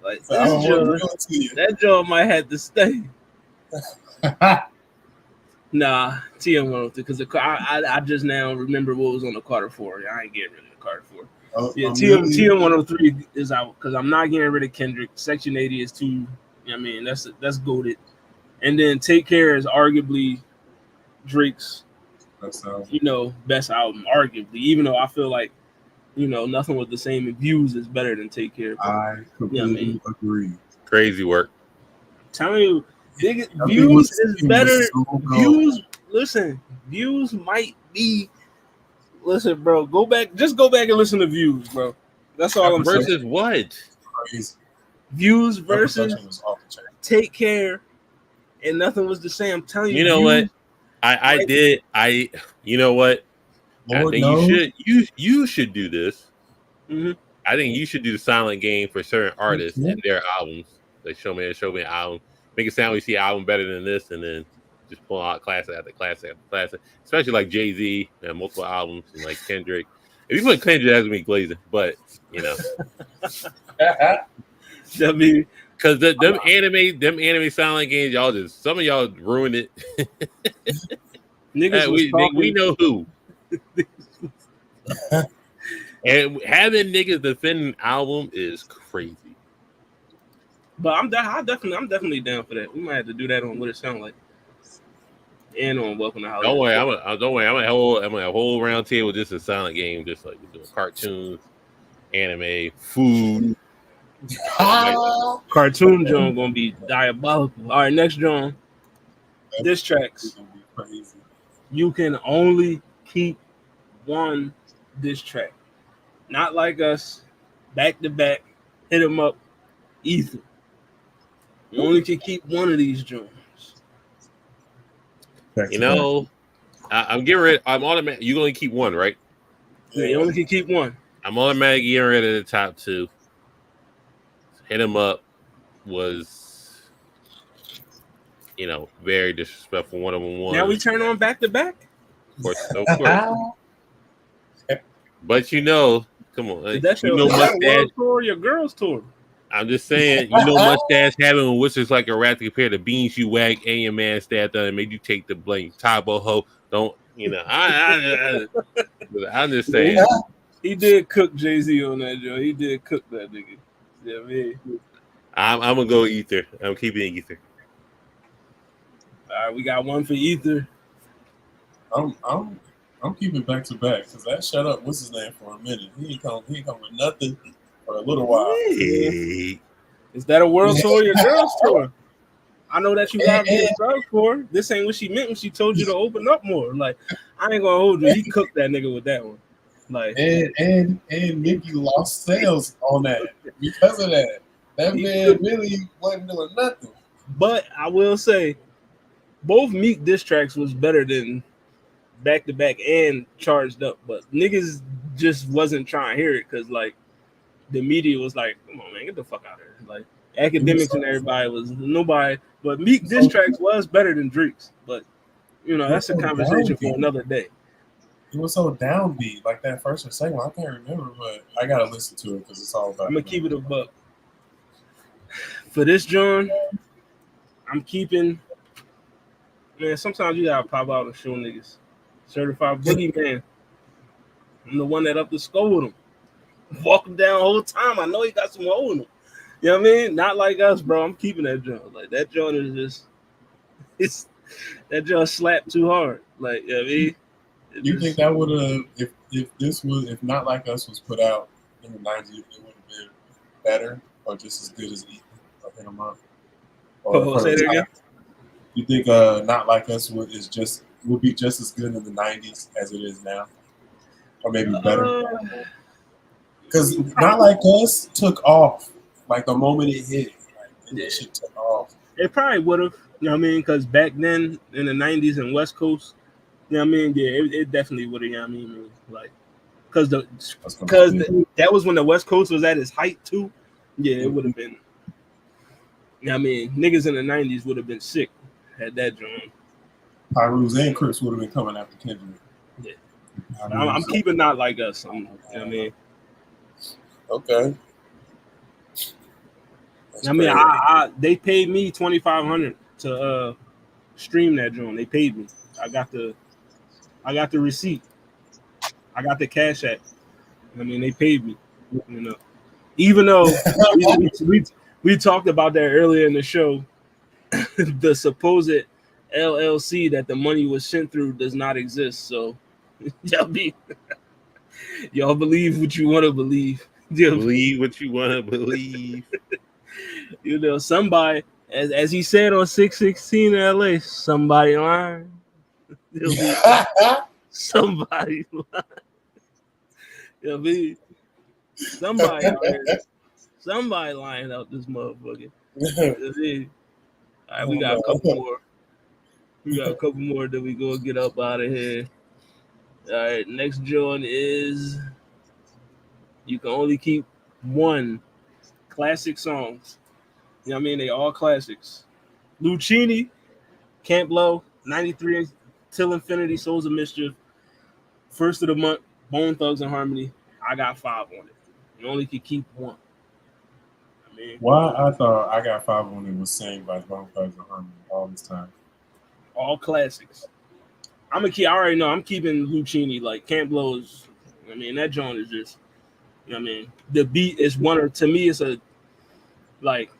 like So this joint, that joint might have to stay. Nah, TM103 because I just now remember what was on the Carter 4. I ain't getting rid of the Carter 4. Yeah, TM103 is out because I'm not getting rid of Kendrick. Section 80 is too. I mean, that's goated. And then Take Care is arguably Drake's, best album, arguably. Even though I feel like, Nothing Was the Same in Views is better than Take Care. I completely agree. Crazy work. I'm telling you, Views is better. So Views might be. Listen, bro, just go back and listen to Views, bro. That's all I'm saying. Versus what? Views versus Take Care, and Nothing Was the Same. I'm telling you. You know what? You know what? Lord, I think you should do this. Mm-hmm. I think you should do the silent game for certain artists and their albums. Like show me an album. Make it sound like you see an album better than this, and then just pull out classic after classic after classic. Especially like Jay-Z and multiple albums, and like Kendrick. If you put Kendrick, that's gonna be glazing. But because them anime silent games, some of y'all ruined it. Niggas we know who. And having niggas defend an album is crazy. But I'm definitely down for that. We might have to do that on What It Sound Like, and on Welcome to Hollywood. Don't worry. I'm a whole round table just a silent game, just like we're doing cartoons, anime, food. Cartoon John gonna be diabolical. All right, next John. Diss tracks. You can only keep one diss track. Not like us, back to back, hit 'em up, Ether. You only can keep one of these Jones. I'm getting rid. I'm automatic. You only keep one, right? Yeah, you only can keep one. I'm automatically getting rid of the top two. Hit 'em up was, very disrespectful. One of them was. Now we turn on back to back. Of course. But come on. That's your world tour or your girls tour? I'm just saying, mustache having which is like a rat compared to beans you wag and your man stabbed done and made you take the blame. Tabo ho, don't I'm just saying. He did cook Jay-Z on that joint. He did cook that nigga. Yeah, man. I'm gonna go Ether. I'm keeping Ether. All right, we got one for Ether. I'm keeping back to back because that shut up. What's his name for a minute? He ain't come with nothing for a little while. Hey. Is that a world tour or your girls tour? I know that you got me a girls tour. This ain't what she meant when she told you to open up more. Like, I ain't gonna hold you. He cooked that nigga with that one. Like, and Nicki lost sales on that because of that. That man really wasn't doing nothing. But I will say, both Meek diss tracks was better than Back to Back and Charged Up, but niggas just wasn't trying to hear it because like the media was like, "Come on, man, get the fuck out of here!" Like academics and everybody was nobody, but Meek diss tracks was better than Drake's. But that's a conversation for another day. It was so downbeat, like that first or second one. I can't remember, but I gotta listen to it because it's all about. I'm gonna keep it a buck. For this John, I'm keeping. Man, sometimes you gotta pop out and show niggas. Certified Boogie Man. I'm the one that up the skull with him. Walking down the whole time. I know he got some hole in him. You know what I mean? Not like us, bro. I'm keeping that joint. Like that joint is just that joint slapped too hard. Like, you know what I mean? You think that would have if Not Like Us was put out in the 90s, it would have been better or just as good as Ethan or Hit 'Em Up? Or Oh, say that again. You think Not Like Us will be just as good in the 90s as it is now? Or maybe better? Because Not Like Us took off. Like the moment it hit, that shit took off. It probably would have, you know what I mean? Because back then in the 90s in West Coast, you know what I mean? Yeah, it definitely would have, you know what I mean? Like, because that was when the West Coast was at its height too. Yeah, it would have been. You know what I mean? Niggas in the 90s would have been sick had that joint. Pyrus and Crips would have been coming after Kendrick. Yeah. I'm keeping Not Like Us. You know what I mean? Okay. I mean, they paid me $2,500 to stream that joint. They paid me. I got the receipt. I got the cash app. I mean, they paid me. You know, even though we talked about that earlier in the show, the supposed LLC that the money was sent through does not exist. So y'all believe what you want to believe. Believe what you want to believe. You know, somebody, as he said on 616 in LA, somebody lying. Somebody lying. You know what I mean? Somebody lying out this motherfucker. You know what I mean? All right, we got a couple more. Then we go get up out of here. All right, next joint is you can only keep one classic songs. You know what I mean? They all classics. Lucini, Camp Low, 93 Till Infinity, Souls of Mischief, First of the Month, Bone Thugs and Harmony. I got 5 on it. You only can keep one. I mean, why I thought I Got 5 on it was sang by Bone Thugs and Harmony all this time. All classics. I already know I'm keeping Lucini. Like Camp Low is, I mean, that joint is just, you know what I mean? The beat is to me, it's a, like,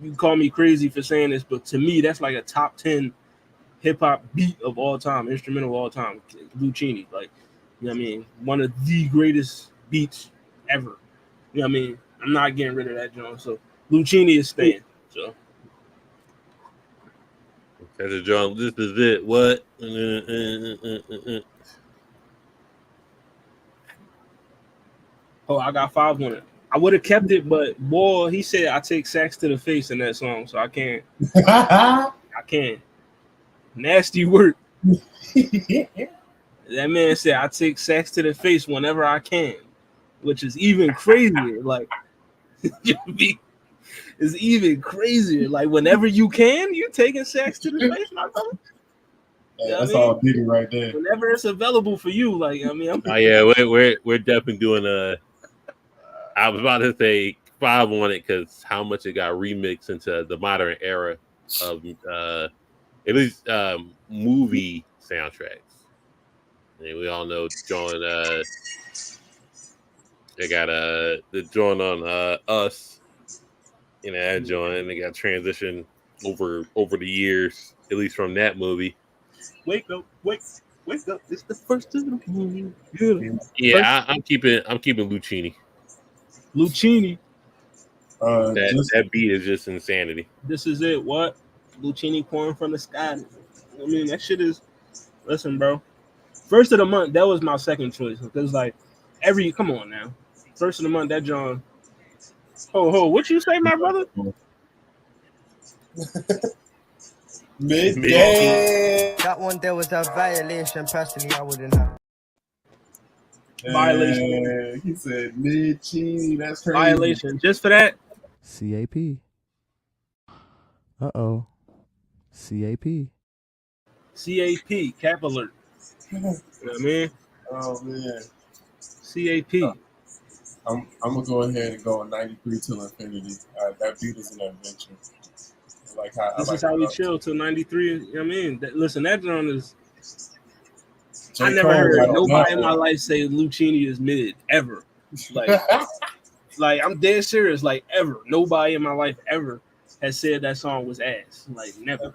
you call me crazy for saying this, but to me, that's like a top 10 hip hop beat of all time, instrumental of all time. Lucini, like, you know what I mean? One of the greatest beats ever. You know what I mean? I'm not getting rid of that joint. So Lucini is staying. So That's a John. This is it. What? Oh, I got 5 on it. I would have kept it, but boy, he said I take sacks to the face in that song, so I can't. I can't. Nasty work. That man said I take sacks to the face whenever I can, which is even crazier. Like, it's even crazier. Like, whenever you can, you taking sacks to the face, my brother. Yeah, that's all Diddy right there. Whenever it's available for you, like, I mean, we're definitely doing a. I was about to say 5 on it because how much it got remixed into the modern era of at least movie soundtracks. And we all know John. They got the joint on Us. You know, that joint, and they got transitioned over the years, at least from that movie. Wake up! It's the first of the morning. Yeah, I'm keeping Lucini. Lucini. That beat is just insanity. This is it. What? Lucini pouring from the sky. I mean, that shit is. Listen, bro. First of the Month, that was my second choice because, like, come on now. First of the Month, that John. What you say, my brother? Midday. That one there was a violation. Personally, I wouldn't have. Violation. He said mid-cheese. That's crazy. Violation. Just for that. CAP. Uh-oh. CAP. CAP. Cap alert. You know what I mean? Oh, man. CAP. I'm going to go ahead and go on 93 Till Infinity. That beat is an adventure. This is how we chill till 93. You know what I mean? Listen, that drum is. I never heard nobody in my life say Lucini is mid ever. Like I'm dead serious. Like ever, nobody in my life ever has said that song was ass. Like never.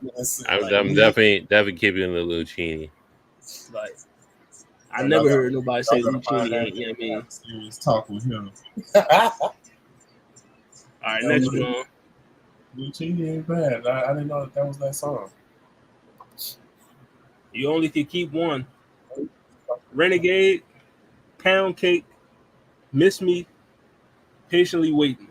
I'm definitely keeping the Lucini. Like I never heard nobody say Lucini. You know what I mean? Serious talk with him. All right, next one. Lucini ain't bad. I didn't know that was that song. You only could keep one. Renegade, Pound Cake, Miss Me, Patiently Waiting.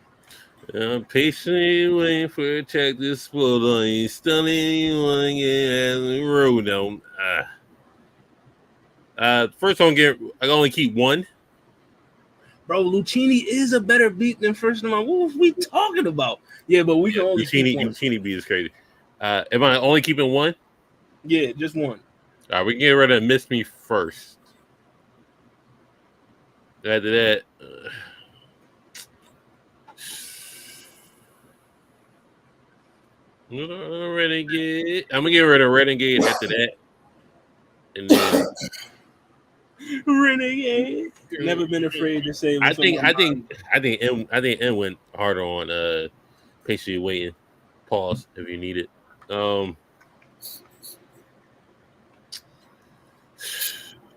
I'm patiently waiting for a track to explode on you. Stunning you want to get out of the road on. First one, I can only keep one. Bro, Lucini is a better beat than First of Mine. What was we talking about? Yeah, but we can only keep one. Lucini beat is crazy. Am I only keeping one? Yeah, just one. All right, we can get rid of Miss Me first. After that, Renegade. I'm gonna get rid of Renegade after that, and then Renegade. Never been afraid to say what's on my mind. I think M went harder on patiently waiting. Pause if you need it.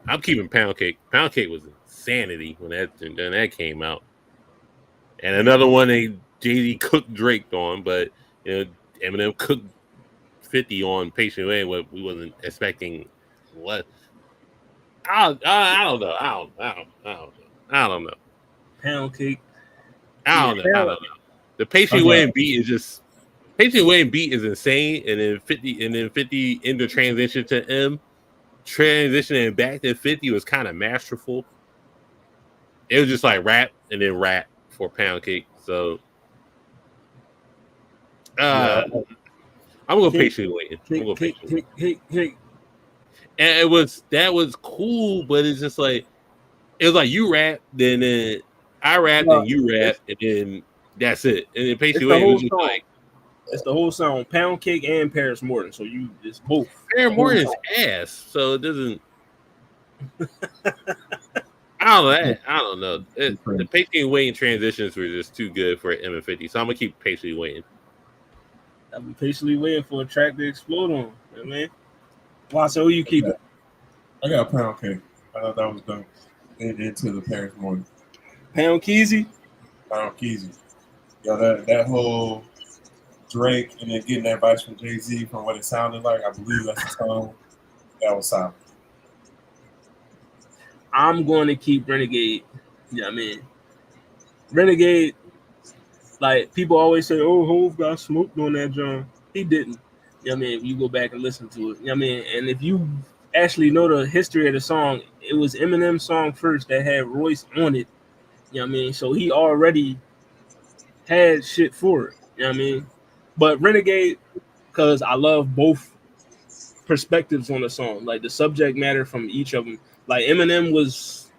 I'm keeping Pound Cake. Pound Cake was insanity when that came out. And another one they Jay-Z cooked Drake on, but Eminem cooked 50 on Patient Way. What we wasn't expecting. What? I don't know. I don't know. Pound Cake. I don't know. The Patient Way and beat is just Patient Way and beat is insane, and then 50 in the transition to M. Transitioning back to 50 was kind of masterful. It was just like rap and then rap for Pound Cake. So I'm gonna go patiently waiting. And that was cool, but it's just like it was like you rap, then I rap, then you rap, and then that's it. And then patiently waiting was just like it's the whole song, Pound Cake and Paris Morton. So it's both. Paris Morton's ass, so it doesn't. I don't know. The patiently waiting transitions were just too good for M50, so I'm gonna keep patiently waiting. I'll be patiently waiting for a track to explode on. You know, man. Why? So who you keeping? I got Pound Cake. I thought that was dope. Into the Paris Morton. Pound Keezy. Pound Keezy. Yo, that whole Drake and then getting that advice from Jay-Z from what it sounded like. I believe that's the song. That was solid. I'm going to keep Renegade. Yeah, man. Renegade, like people always say, oh, Hov got smoked on that John. He didn't. Yeah, man. If you go back and listen to it. Yeah, man. And if you actually know the history of the song, it was Eminem's song first that had Royce on it. You know what I mean? So he already had shit for it. You know what I mean? But Renegade, because I love both perspectives on the song, like the subject matter from each of them. Like Eminem was,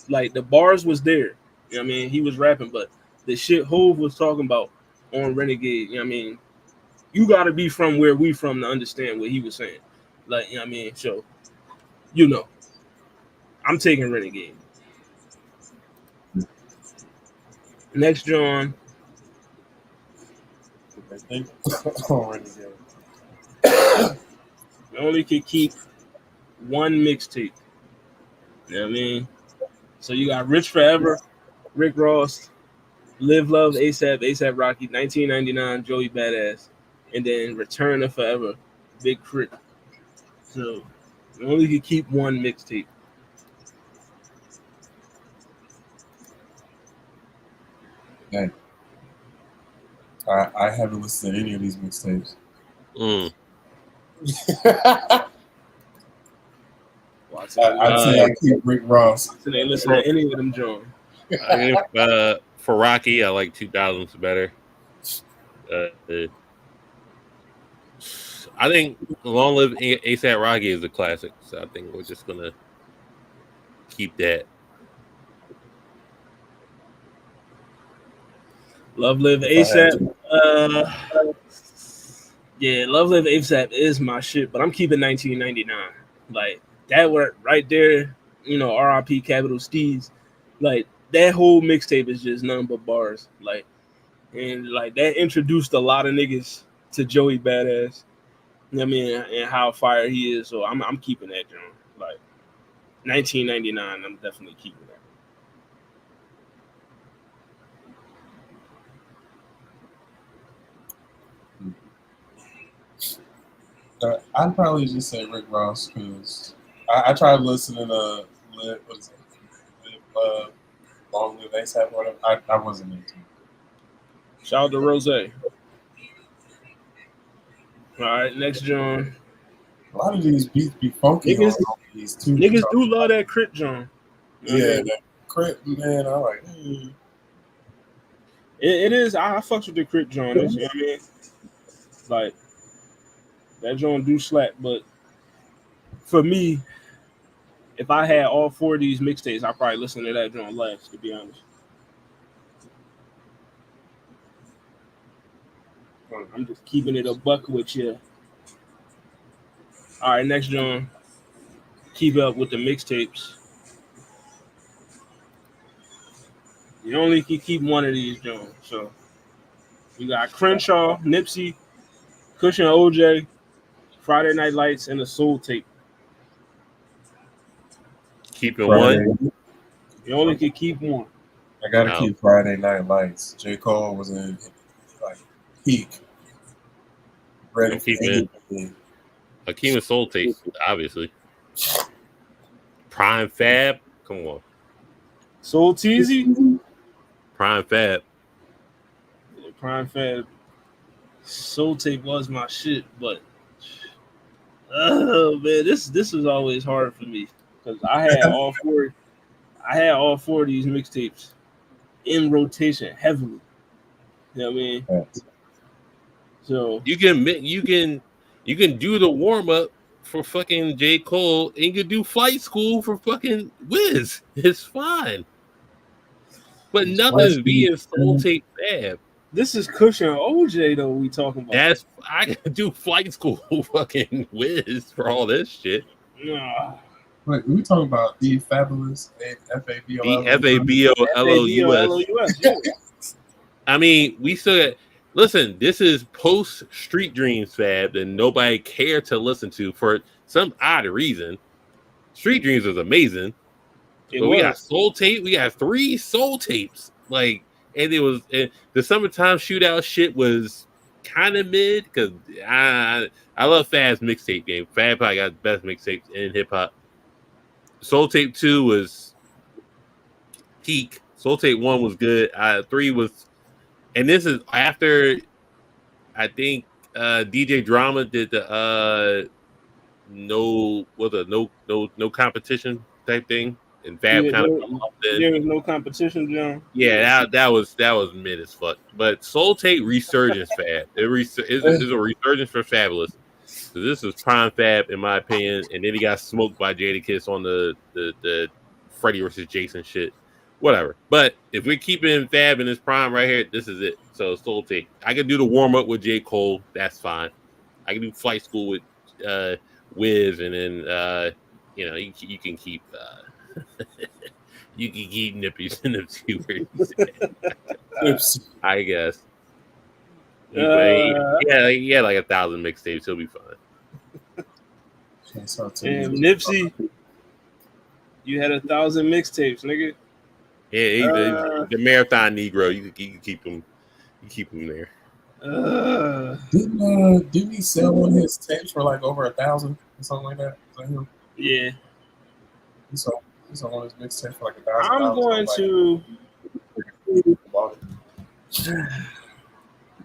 like the bars was there. You know what I mean? He was rapping, but the shit Hov was talking about on Renegade, you know what I mean? You got to be from where we from to understand what he was saying. Like, you know what I mean? So, I'm taking Renegade. Next, John. You only could keep one mixtape. You know what I mean? So you got Rich Forever, Rick Ross, Live Love, ASAP Rocky, 1999, Joey Badass, and then Return of Forever, Big Crit. So you only could keep one mixtape. Hey, I haven't listened to any of these mixtapes. I'd say I keep Rick Ross. So they listen to any of them, John. For Rocky, I like 2000s better. I think Long Live ASAP Rocky is a classic, so I think we're just gonna keep that. Love Live ASAP. Yeah, Love Live ASAP is my shit, but I'm keeping 1999. Like that work right there, RIP Capital Steez. Like that whole mixtape is just nothing but bars. Like, and like that introduced a lot of niggas to Joey Badass. You know what I mean, and how fire he is. So I'm keeping that, John. Like 1999, I'm definitely keeping that. I'd probably just say Rick Ross because I tried listening to Live, what is it? Live, Long Live ASAP or whatever. I wasn't into it. Shout out to Rose. All right, next John. A lot of these beats be funky Niggas, on these two. niggas do love that crit John. You know what I Yeah, mean? that crit, man. I'm like, It is. I fucks with the crit John. You know what I mean? Like that John do slap, but for me, if I had all 4 of these mixtapes, I'd probably listen to that John last, to be honest. I'm just keeping it a buck with you. All right, next John. Keep up with the mixtapes. You only can keep one of these, John. So you got Crenshaw, Nipsey, Cushion OJ, Friday Night Lights, and the Soul Tape. Keeping Friday. one. You only can keep one. I gotta Wow. keep Friday Night Lights. J. Cole was in like peak. Ready I'm for keeping anything. Akeem Soul Tape, obviously. Prime Fab, come on. Soul Teasy, Prime Fab. Prime Fab. Soul Tape was my shit, but oh man, this is always hard for me because I had all 4. I had all 4 of these mixtapes in rotation heavily. You know what I mean? Yes. So You can do the warm up for fucking J. Cole and you can do flight school for fucking Wiz. It's fine. But nothing's being Soul Tape Fab. this is Cushion OJ though we talking about. I can do flight school fucking Wiz for all this shit. Nah. Wait, we talking about the fabulous FABOLOUS. FABOLOUS. Yeah. I mean, we still got, listen, this is post Street Dreams Fab and nobody cared to listen to for some odd reason. Street Dreams was amazing. But we got Soul Tape. We got 3 Soul Tapes. Like, and it was the Summertime Shootout shit was kind of mid because I love Fab's mixtape game. Fab probably got the best mixtapes in hip hop. Soul Tape 2 was peak. Soul Tape 1 was good. 3 was, and this is after I think DJ Drama did the no competition type thing. And Fab kind of there was no competition, John. Yeah, that was mid as fuck. But Soul Tape resurgence Fab. It's a resurgence for Fabulous. So this is prime Fab in my opinion. And then he got smoked by Jadakiss on the Freddy versus Jason shit. Whatever. But if we're keeping Fab in his prime right here, this is it. So Soul Tape. I can do the warm up with J. Cole. That's fine. I can do flight school with Wiz, and then you can keep you can keep Nippies in the 2 I guess. Yeah, like 1,000 mixtapes. He'll be fine. And Nipsey, you had 1,000 mixtapes, nigga. Yeah, he's the marathon Negro. You can keep him. You keep him there. Didn't he sell one of his tapes for like over 1,000 or something like that? Is that him? Yeah. He sold one of his mixtapes for like $1,000.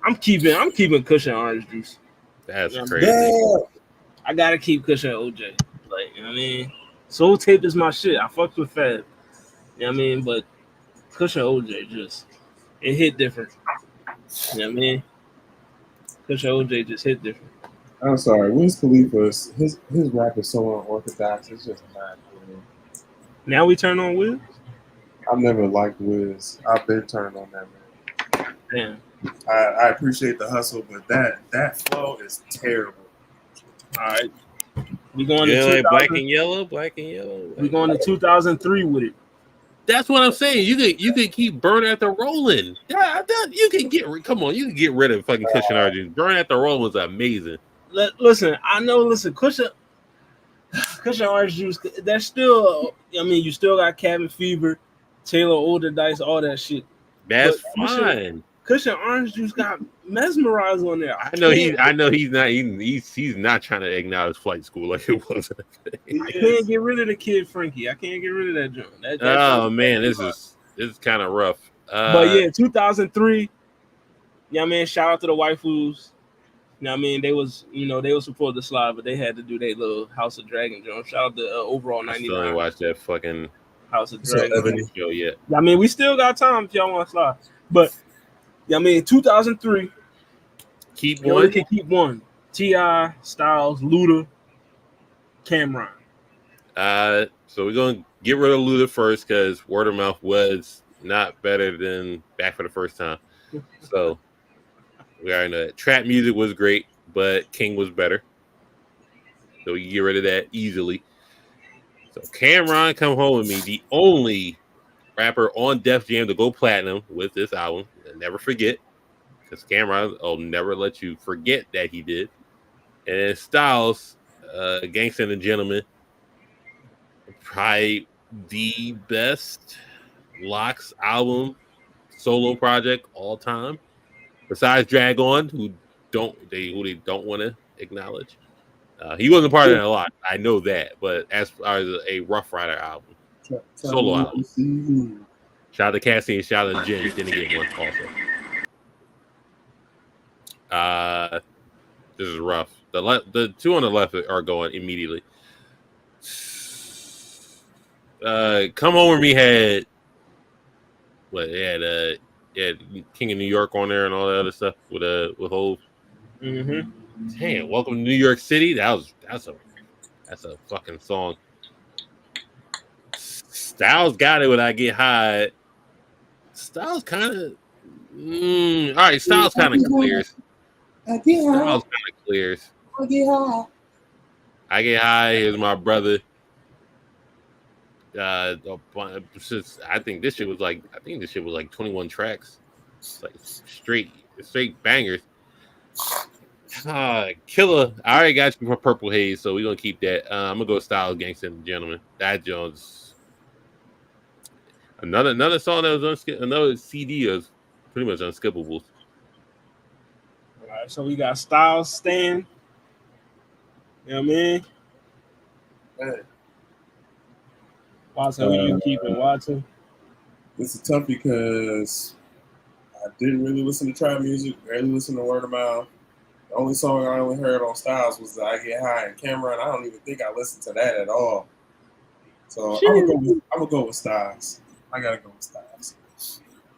I'm keeping Cushion Orange Juice. That's crazy. Yeah. I gotta keep Cushion OJ. Like, you know what I mean? Soul Tape is my shit. I fucked with Fab. You know what I mean? But Cushion OJ it hit different. You know what I mean? Cushion OJ just hit different. I'm sorry, Wiz Khalifa, his rap is so unorthodox. It's just not good. Now we turn on Wiz? I've never liked Wiz. I've been turned on that man. Damn. I appreciate the hustle, but that flow is terrible. All right. We going Yeah, to like black and yellow. We going to 2003 with it. That's what I'm saying. You can keep Burn After Rolling. Yeah, you can get rid of fucking Cushion Orange. Burn After Rolling was amazing. Listen, Cushion Orange Juice, that's still, I mean, you still got Cabin Fever, Taylor Older Dice, all that shit. That's but fine. Cushion Orange Juice got mesmerized on there. I know he's not trying to acknowledge flight school like it was. I can't get rid of the Kid Frankie. I can't get rid of that joint. That Oh joint, man, this is kind of rough. But yeah, 2003. Yeah, man. Shout out to the waifus. You know what I mean? They was supposed to slide, but they had to do their little House of Dragon joint. Shout out to overall I 99. still ain't watched that fucking House of Dragon show yet. I mean, we still got time if y'all want to slide. But yeah, I mean, 2003. Keep You one. only can keep one. T.I., Styles, Luda, Cameron. So we're gonna get rid of Luda first because Word of Mouth was not better than Back for the First Time. So we already know that. Trap music was great, but King was better. So we get rid of that easily. So Cameron, Come Home With Me, the only rapper on Def Jam to go platinum with this album. And never forget, because Cameron will never let you forget that he did. And then Styles, Gangsta and the Gentleman, probably the best Locks album solo project all time, besides Drag On, who they don't want to acknowledge. He wasn't part of that a lot, I know that, but as far as a Rough Rider album, solo album. Shout out to Cassie and shout out to Jen. Didn't get one also. This is rough. The two on the left are going immediately. Come Home With Me had what? It had King of New York on there and all that other stuff with Hov. Mm-hmm. Damn, Welcome to New York City. That's a fucking song. Styles got it when I Get High. Styles kind of all right. Styles kind of clears. Styles kind of clears. I Get High. Here's My Brother. I think this shit was like 21 tracks. It's like straight bangers. Killer. I already got you for Purple Haze, so we're gonna keep that. I'm gonna go Styles, Gangsta and Gentleman. That Jones. Another song that was another CD is pretty much unskippable. All right, so we got Styles, Stan. You know what I mean? Hey. Watson, who you keeping? Watson? This is tough because I didn't really listen to trap music, barely listen to Word of Mouth. The only song I only heard on Styles was the I Get High and Cameron. I don't even think I listened to that at all. So I'm gonna go with Styles. I gotta go with Styles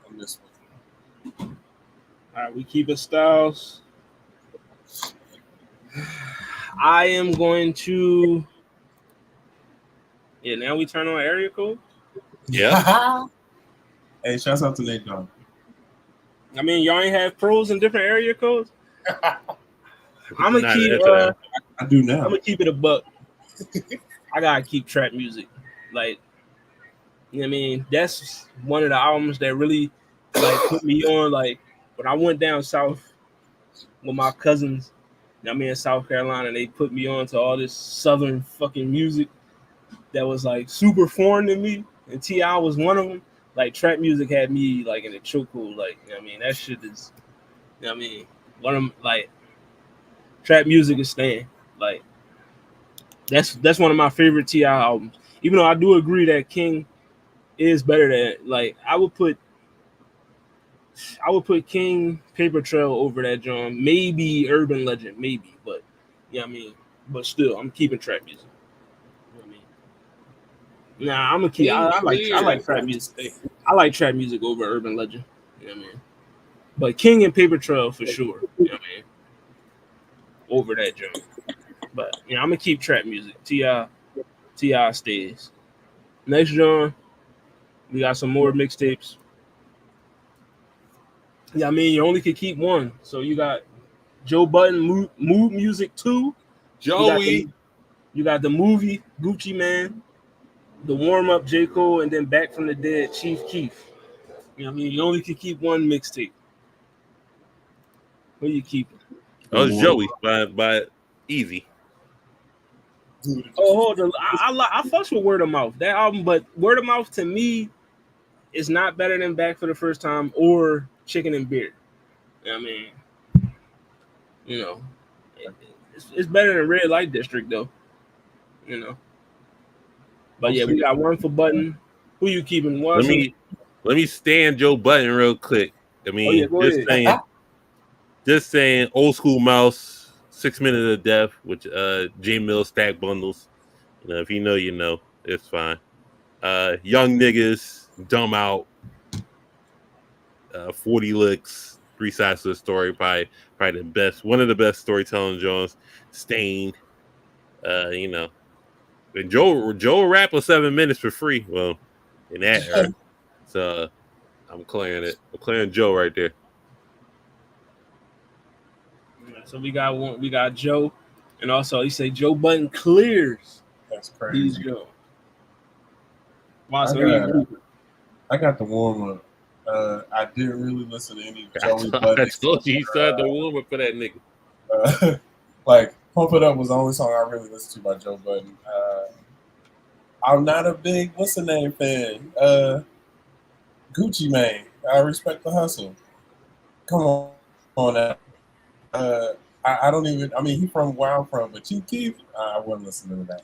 on this one. All right, we keep it Styles. I am going to. Yeah, now we turn on area code. Yeah. Hey, shouts out to Nate Dogg. I mean, y'all ain't have pros in different area codes. I'm gonna keep. I do now. I'm gonna keep it a buck. I gotta keep trap music. Like, you know what I mean? That's one of the albums that really like put me on. Like when I went down south with my cousins, you know what I mean, in South Carolina, they put me on to all this southern fucking music that was like super foreign to me, and T.I. was one of them. Like trap music had me like in a chokehold. Like, you know what I mean, that shit is, you know what I mean, one of them, like trap music is staying. Like that's one of my favorite T.I. albums. Even though I do agree that King is better than, like, I would put King Paper Trail over that John. Maybe Urban Legend, maybe, but yeah, I mean, but still, I'm keeping trap music. You know what I mean? Nah, I'm gonna keep. I like trap music. I like trap music over Urban Legend. You know what I mean? But King and Paper Trail for sure. You know what I mean? Over that John. But yeah, I'm gonna keep trap music. T.I. stays. Next John, we got some more mixtapes. Yeah, I mean, you only could keep one. So you got Joe Budden, Mood Music 2. Joey. You got the movie, Gucci Man, the warm-up, J. Cole, and then Back from the Dead, Chief Keef. You know what I mean? You only could keep one mixtape. Who you keeping? Oh, it's Joey by Easy. Oh, hold on. I fucks with Word of Mouth. That album, but Word of Mouth to me is not better than Back for the First Time or chicken and beer. I mean, you know, it's better than red light district though. You know, but yeah, we got one for Button. Who you keeping? One. Let me stand Joe Button real quick. I mean, go ahead. just saying, old school mouse, 6 minutes of death, which J Mill stack bundles. You know, if you know, you know, it's fine. Young niggas, dumb out, 40 licks, 3 sides to the story, probably the best, one of the best storytelling Jones. Stained, you know, and Joe rap was 7 minutes for free. Well, in that era, so I'm clearing it. I'm clearing Joe right there. So we got one. We got Joe, and also he said Joe Button clears. That's crazy. Joe. I got the warm up. I didn't really listen to any Joey Button. I told you he started the warm up for that nigga. Like Pump It Up was the only song I really listened to by Joe Budden. I'm not a big what's the name fan. Gucci Mane. I respect the hustle. Come on now. I don't even. I mean, he from where I'm from, but Chief Keef, I wouldn't listen to that.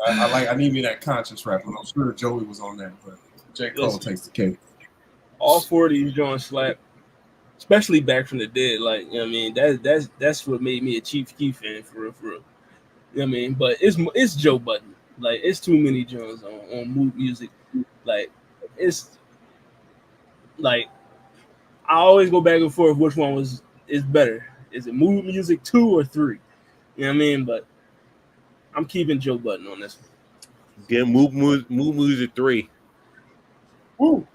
I need me that conscious rap. I'm sure Joey was on that, but J. Cole takes the cake. All 4 of these joints slap, especially Back from the Dead. Like, you know what I mean, that's what made me a Chief Keef fan for real. You know what I mean? But it's Joe Button. Like, it's too many joints on mood music. Like, it's like I always go back and forth which one is better. Is it mood music 2 or 3? You know what I mean? But I'm keeping Joe Button on this one. Get Mood Music 3. Woo.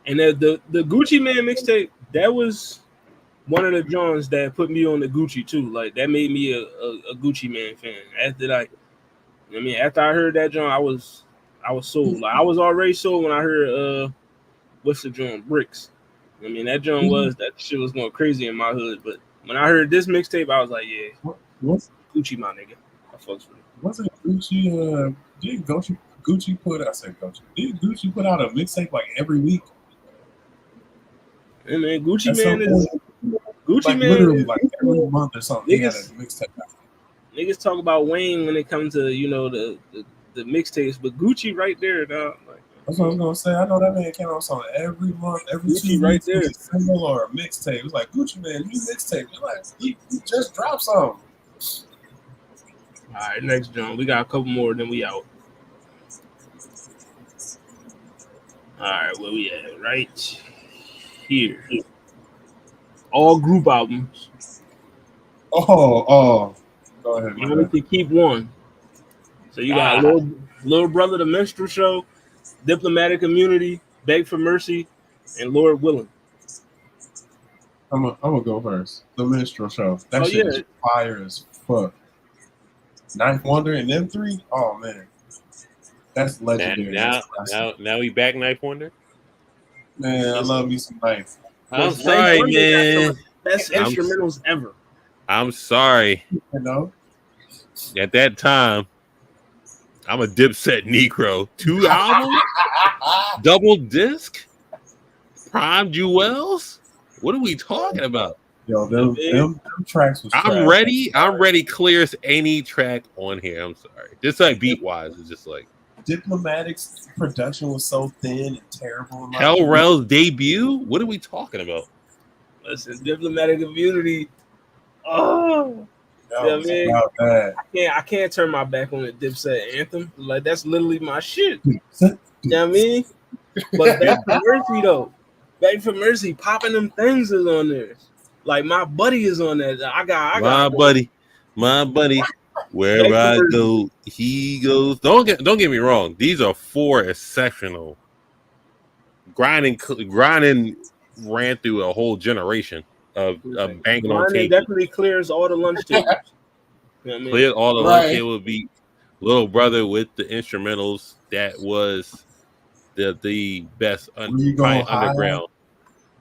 And the Gucci Mane mixtape, that was one of the joints that put me on the Gucci too. Like that made me a Gucci Mane fan. After I heard that joint, I was sold. Like I was already sold when I heard what's the joint? Bricks. I mean that joint that shit was going crazy in my hood, but when I heard this mixtape, I was like, yeah, what's Gucci, my nigga. I fucks with it. Wasn't Gucci? Did Gucci put? I said Gucci. Did Gucci put out a mixtape like every week? And man, Gucci Mane is literally like every month or something. He had a mixtape. Niggas talk about Wayne when it comes to the mixtapes, but Gucci right there, dog. Like, that's what I was gonna say. I know that man came out on every month, every Gucci 2 right weeks, there. a single or a mixtape. It was like Gucci Man, new mixtape. Like he just dropped some. All right, next John. We got a couple more, then we out. All right, where we at? Right here. All group albums. Oh. Go ahead. You only can keep one. So you got Little Brother, The Minstrel Show, Diplomatic Immunity, Beg for Mercy, and Lord Willing. I'm gonna go first. The Minstrel Show. That shit is fire as fuck. Ninth Wonder and them 3. Oh man, that's legendary. Now we back Ninth Wonder. Man, I love me some Ninth. I'm sorry, man. Best instrumentals ever. I'm sorry. You know, at that time, I'm a Dipset Negro. 2 albums, double disc, Prime Jewels. What are we talking about? Yo, them tracks was I'm ready. I'm ready. Clears any track on here. I'm sorry. Just like beat wise, it's just like Diplomatic's production was so thin and terrible. Hell Rel's debut. What are we talking about? Listen, Diplomatic Immunity. Oh, man. I can't turn my back on the Dipset anthem. Like that's literally my shit. You know what I mean? But Beg for Mercy though. Beg for Mercy, popping them things is on there. Like my buddy is on that. I got my buddy. Where I go, he goes. Don't get me wrong. These are 4 exceptional. Grinding ran through a whole generation of banging on tape. Definitely clears all the lunch tables. You know what I mean? Cleared all the lunch table beat. Little Brother with the instrumentals. That was the best underground.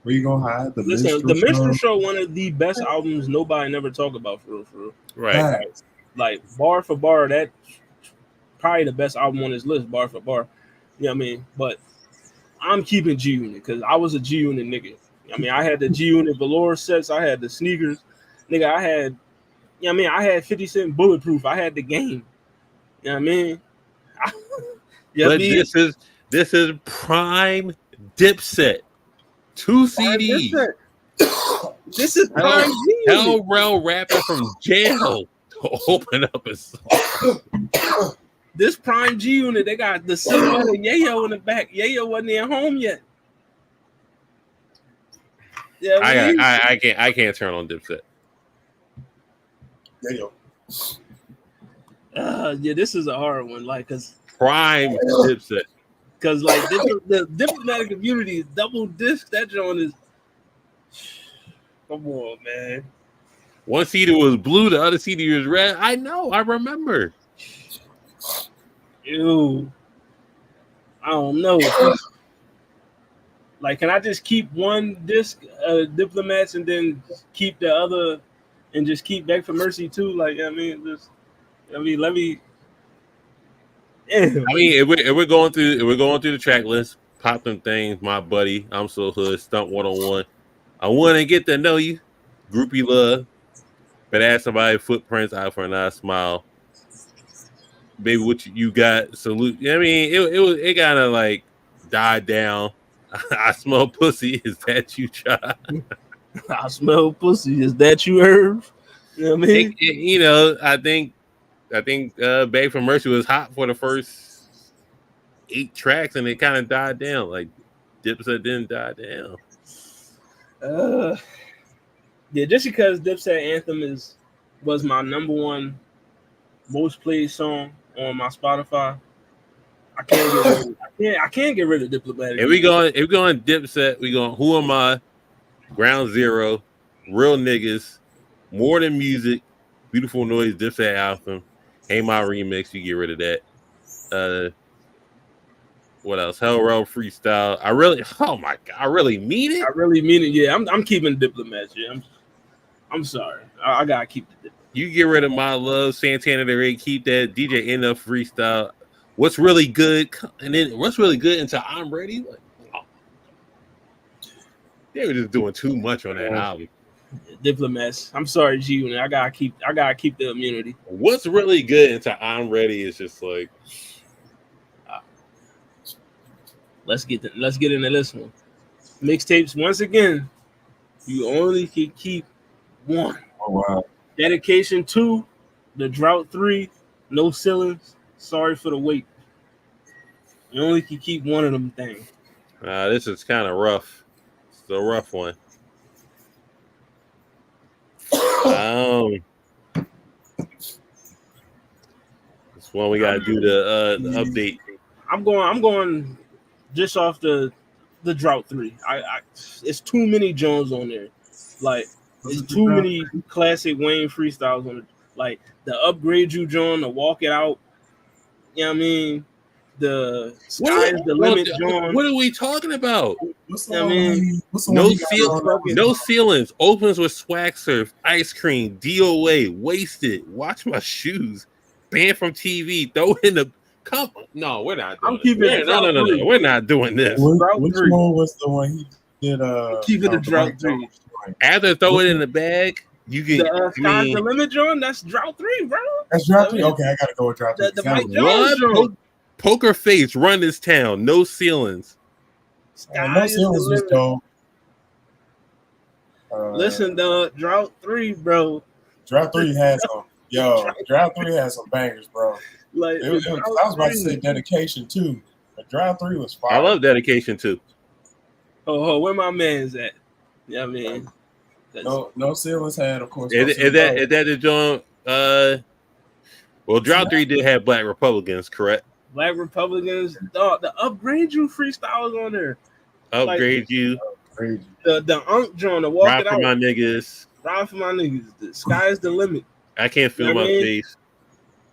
Where you gonna hide? The Minstrel Show, one of the best albums nobody never talk about for real. Right. Like bar for bar, that probably the best album on this list, bar for bar. You know what I mean? But I'm keeping G Unit because I was a G Unit nigga. I mean, I had the G Unit velour sets, I had the sneakers, nigga. I had, you know what I mean? I had 50 Cent Bulletproof. I had the game. You know what I mean? But this is prime Dipset. 2 CDs. This is prime G Unit. Hell Rel rapping from jail to open up a song. This prime G Unit, they got the silhouette of Yayo in the back. Yayo wasn't even home yet. Yeah, I can't turn on Dipset. There you yeah, this is a hard one, like, cause prime Dipset. Cause like the diplomatic community is double disc. That joint is, come on, man. One CD was blue, the other CD was red. I know, I remember. Ew. I don't know. Like, can I just keep one disc, Diplomats, and then keep the other, and just keep Back for Mercy too? Like, let me. Yeah. I mean, if we're going through the track list, pop them things, my buddy. I'm so hood, stunt 101. I want to get to know you, groupie love. But ask somebody, footprints out for a nice smile. Baby, what you got? Salute. I mean, it kind of like died down. I smell pussy. Is that you, child? I smell pussy. Is that you, Irv? You know what I mean? I think Beg for Mercy was hot for the first 8 tracks, and it kind of died down. Like Dipset didn't die down. Yeah, just because Dipset Anthem was my number 1 most played song on my Spotify, I can't get rid of Diplomatic. If we going Dipset, we going Who Am I, Ground Zero, Real Niggas, More Than Music, Beautiful Noise, Dipset Anthem, Hey My Remix. You get rid of that. What else? Hell Row Freestyle. Oh my god, I really mean it. I really mean it. Yeah, I'm keeping Diplomats. Yeah, I'm sorry. I gotta keep the Diplomats. You get rid of My Love, Santana Del Rey, keep that. DJ Enough Freestyle. What's really good? And then what's really good until I'm Ready? Like, oh. They were just doing too much on that album. Diplomats. I'm sorry, G Unit. I gotta keep the immunity. What's really good until I'm Ready is just like. Let's get into this one. Mixtapes, once again, you only can keep one. Oh wow. Dedication 2, The Drought 3, No Ceilings, Sorry for the Wait. You only can keep one of them things. This is kind of rough. It's a rough one. This one we gotta do the update. I'm going just off the Drought 3. It's too many Jones on there. Like, it's too many classic Wayne freestyles on it. Like the Upgrade You John, the Walk It Out. You know what I mean? The Sky is the Limit John. What are we talking about? No Ceilings. Opens with Swag Surf, Ice Cream, DOA, Wasted, Watch My Shoes, Banned from TV, Throw in the Cup. No, we're not doing this. No. We're not doing this. Which one was the one he did? Keep it a Drought 3. After Throw It in the Bag, you can. The Sky's the Limit John. That's Drought 3, bro. That's Drought 3. Okay, I gotta go with Drought 3. The Mike Jones John. Poker Face, Run This Town, No Ceilings. No Ceilings was dope. Listen, dog, Drought 3, bro. Drought 3 had some. Drought 3 had some bangers, bro. Like I was about to say Dedication 2, but Drought 3 was fire. I love Dedication 2. Oh, where my man's at? Yeah, I mean, no Ceilings had, of course. Is that the joint? Well, Drought 3 did have Black Republicans, correct? Black Republicans, the Upgrade You freestyles on there. Upgrade You. The Unk John, the Walk Ride It Out. for my niggas. Ride for my niggas. The Sky's the Limit. I can't feel my face.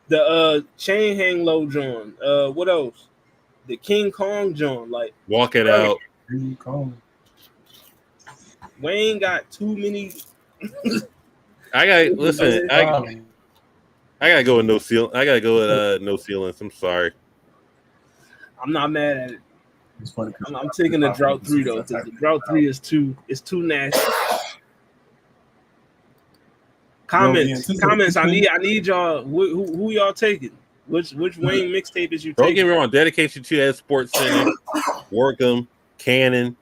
The Chain Hang Low John. What else? The King Kong John. Like Walk It Out. King Kong. Wayne got too many. I gotta go with No Ceilings. I'm sorry. I'm not mad at it. It's funny. I'm taking the drought 3 though, because the drought 3 is too nasty. Comments. I need y'all. Who y'all taking? Which Wayne mixtape is you Don't taking? get me wrong. Dedication to that Sports Center, Workham, Cannon,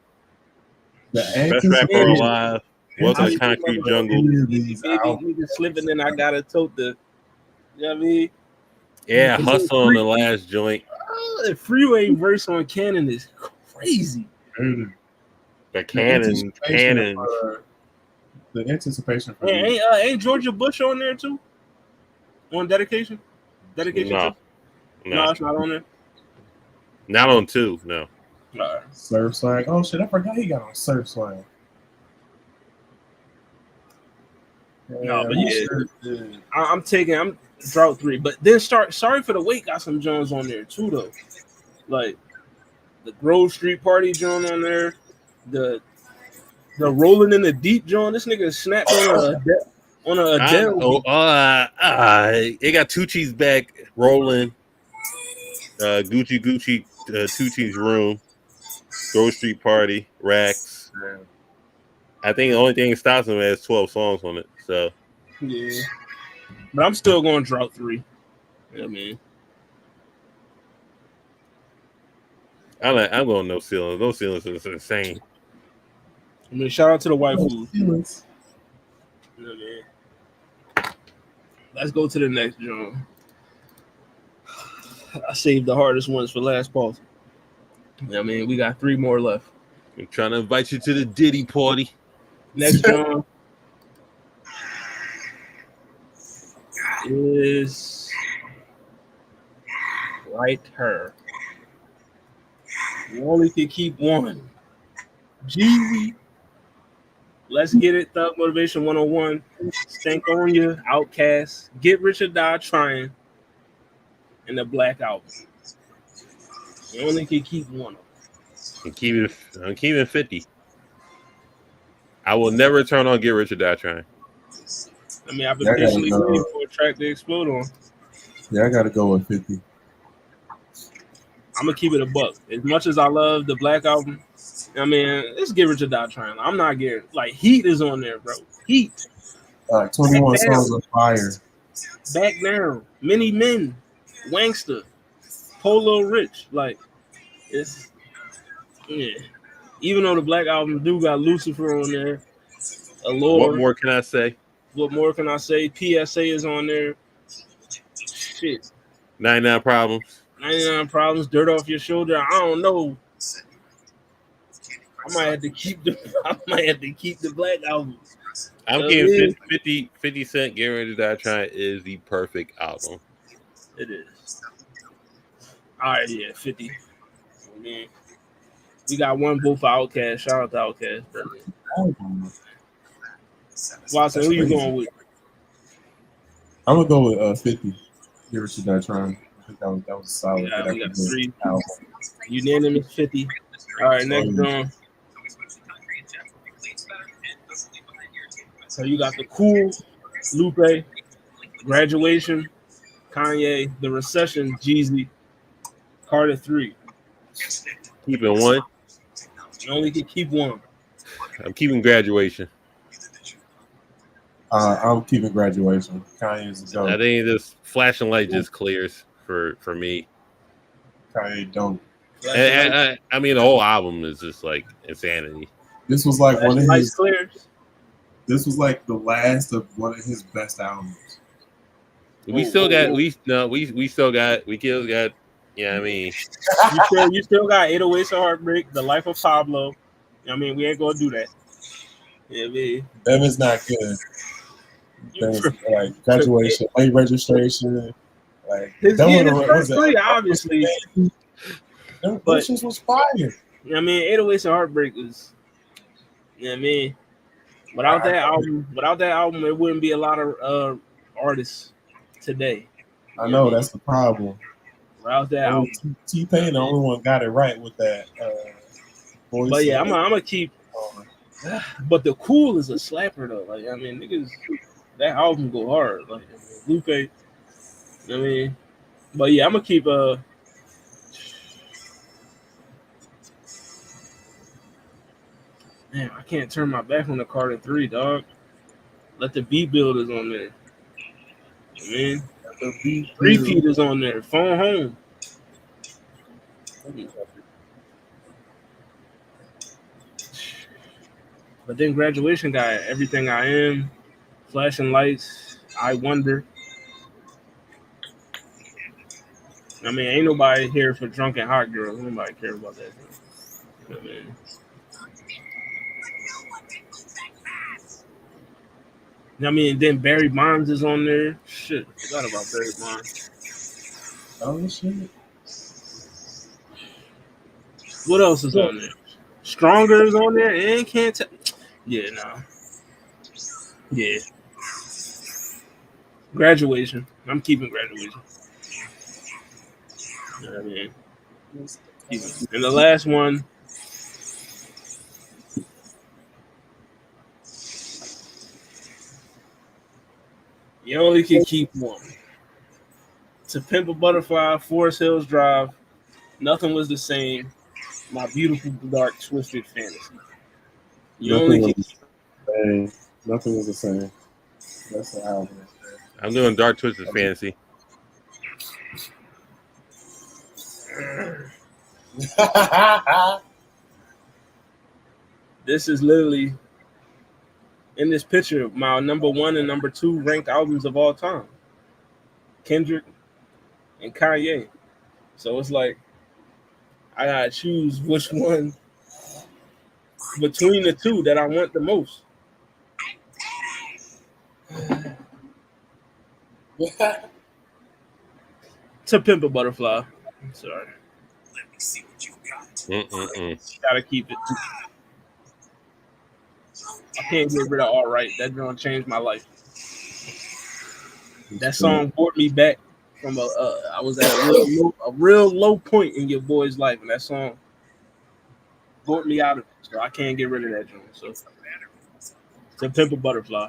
Best Rapper Alive, Welcome to Concrete Jungle. Niggas slipping in. I gotta tote the. You know what I mean? Yeah, Hustle on the last joint. The Freeway verse on Cannon is crazy. The Cannon. The anticipation for ain't Georgia Bush on there too? On Dedication? Dedication No. 2? No, it's not on there. Not on 2, no. Right. Surf Slang. Oh shit, I forgot he got on Surf Slang. No, but yeah, I'm drought 3, but then Sorry for the Wait got some Jones on there too though, like the Grove Street Party joint on there, the Rolling in the Deep joint. This nigga snapped on a Adele. It got Tucci's back rolling. Gucci, Tucci's Room, Grove Street Party, Racks. I think the only thing that stops him has 12 songs on it. So yeah, but I'm still going drought 3. Yeah, man. I'm going No Ceilings. No Ceilings is insane. I mean, shout out to the white food. Yeah, man. Let's go to the next joint. I saved the hardest ones for last pause. Yeah, man, we got 3 more left. I'm trying to invite you to the Diddy party. Next joint is Right Her. You only can keep one. Jeezy. Let's Get It, Thug Motivation 101. Stank on You, Outkast, Get Rich or Die Trying, and the Black Album. You only can keep one. I'm keeping 50. I will never turn on Get Rich or Die Trying. I mean, I've been patiently waiting for a track to explode on. Yeah, I gotta go with 50. I'm gonna keep it a buck. As much as I love the Black Album, I mean, it's Get Rich or Die Trying. I'm not getting like Heat is on there, bro. Heat. 21 songs of fire. Back Down, Many Men, Wangster, Polo Rich. Like it's Even though the Black Album do got Lucifer on there, Allure. What more can I say? What more can I say? PSA is on there. Shit. 99 Problems. 99 Problems, Dirt Off Your Shoulder. I don't know. I might have to keep the Black Album. I'm getting 50 Cent. Get Ready to Die Trying is the perfect album. It is. All right, yeah, 50. I mean, we got one vote for Outkast. Shout out to Outkast. Watson, who you going with? I'm gonna go with 50. Get Rich or Die Trying. I think that was solid. Yeah, we got 3. Unanimous 50. All right, next one. So you got the Cool, Lupe, Graduation, Kanye, The Recession, Jeezy, Carter 3. Keeping one. You only can keep one. I'm keeping Graduation. I'm keeping Graduation. Kanye is a dope. I think this flashing light just clears for me. Kanye don't. I mean, the whole album is just like insanity. This was like one of his. Clears. This was like the last of one of his best albums. We still got. Yeah, I mean, you still got 808s of Heartbreak, The Life of Pablo. I mean, we ain't gonna do that. Yeah, man. Them is not good. Them is, like Graduation, late registration, like his first 3, obviously. Them questions was fire. I mean, 808s of Heartbreak was. I mean, without that album, there wouldn't be a lot of artists today. I know that's the problem. Without that album, T-Pain the only one got it right with that. Voice. But yeah, I'm gonna keep. But the Cool is a slapper though. Like I mean, niggas, that album go hard. Like Lupe. I mean, but yeah, I'm gonna keep Man, I can't turn my back on the Carter 3, dog. Let the beat builders on there. Man, The beat repeat is on there. Phone home. But then graduation got everything I am, flashing lights, I wonder. I mean, ain't nobody here for drunk and hot girls. Nobody cares about that. You know what I mean? Then Barry Bonds is on there. Shit, forgot about Barry Bonds. Oh shit. What else is on there? Stronger is on there and can't tell. Yeah, nah. Yeah. Graduation. I'm keeping graduation. You know what I mean? And the last one. You only can keep one. To Pimp a Butterfly, Forest Hills Drive, Nothing Was the Same, My Beautiful Dark Twisted Fantasy. You only can keep Hey, nothing was the same. That's the album. I'm doing Dark Twisted Fantasy. This is literally in this picture my number 1 and number 2 ranked albums of all time. Kendrick and Kanye. So it's like I gotta choose which one between the two that I want the most. To Pimp a Butterfly. I'm sorry. Let me see what you got. Gotta keep it. I can't get rid of All Right. That's gonna change my life. That song brought me back from I was at a real low point in your boy's life, and that song brought me out of it. So I can't get rid of that joint. So To Pimp a Butterfly.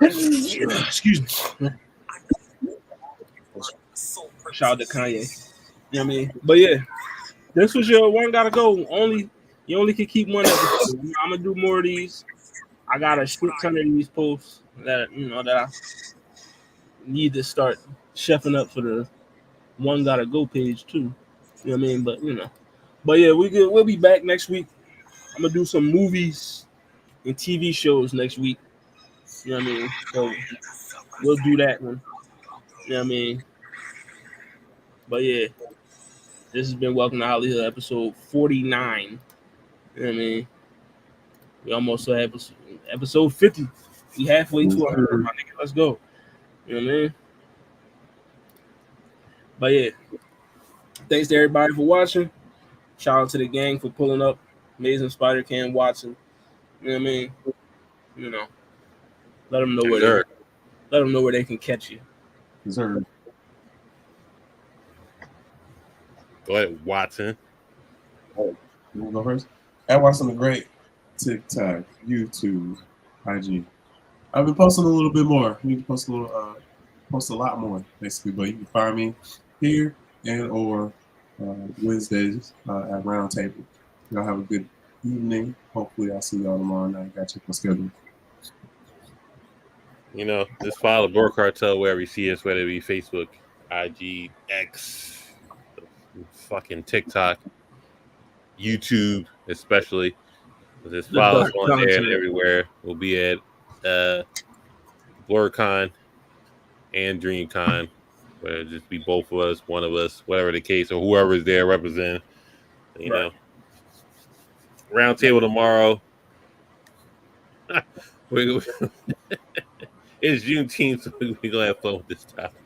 Excuse me. Shout out to Kanye. You know what I mean? But yeah, this was your one gotta go. You only can keep one episode. I'm gonna do more of these. I got a shit ton of these posts that that I need to start chefing up for the one gotta go page too. You know what I mean? But yeah, we'll be back next week. I'm gonna do some movies and TV shows next week. You know what I mean? So we'll do that one. You know what I mean? But yeah, this has been Welcome to HollyHood, episode 49. You know what I mean? We almost have episode 50. We halfway to 100, my nigga. Let's go. You know what I mean? But yeah, thanks to everybody for watching. Shout out to the gang for pulling up. Amazing Spider Cam Watson. You know what I mean? Let them know where they can catch you. Sir. Go ahead, Watson. You want to go first? At Watson the Great, TikTok, YouTube, IG. I've been posting a little bit more. I need to post a lot more, basically. But you can find me here and or Wednesdays at Roundtable. Y'all have a good evening. Hopefully, I'll see y'all tomorrow night. Got to check my schedule. Just follow the Board Cartel wherever you see us, whether it be Facebook, IG, X, fucking TikTok, YouTube, especially. Just follow us on there and everywhere. We'll be at BlurCon and DreamCon, whether it just be both of us, one of us, whatever the case, or whoever is there representing. Roundtable tomorrow. It's Juneteenth, so we're gonna have fun with this topic.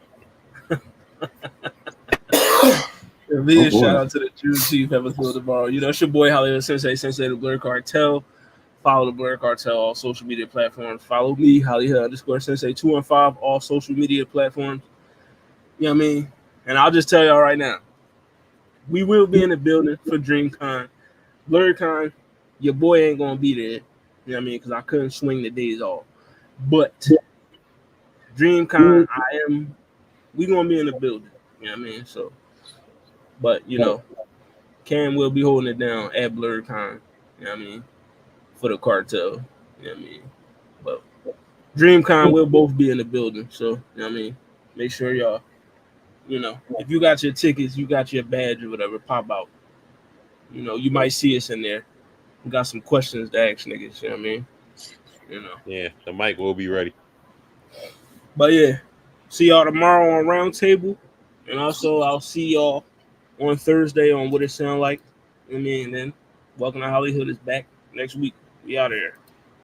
Shout out to the Juneteenth episode tomorrow. It's your boy HollyHood Sensei the Blur Cartel. Follow the Blur Cartel all social media platforms. Follow me, HollyHood_Sensei 215 all social media platforms. You know what I mean? And I'll just tell y'all right now, we will be in the building for DreamCon. BlurCon, your boy ain't gonna be there. You know what I mean? Because I couldn't swing the days off. But DreamCon, I am we gonna be in the building. You know what I mean? So, but you know, Cam will be holding it down at BlurredCon. You know what I mean? For the cartel. You know what I mean? But DreamCon will both be in the building. So, you know what I mean? Make sure y'all, you know, if you got your tickets, you got your badge or whatever, pop out. You know, you might see us in there. We got some questions to ask niggas, you know what I mean? You know. Yeah, the mic will be ready. But yeah, see y'all tomorrow on Roundtable. And also I'll see y'all on Thursday on What It Sound Like. I mean, and then Welcome to HollyHood is back next week. We out of here.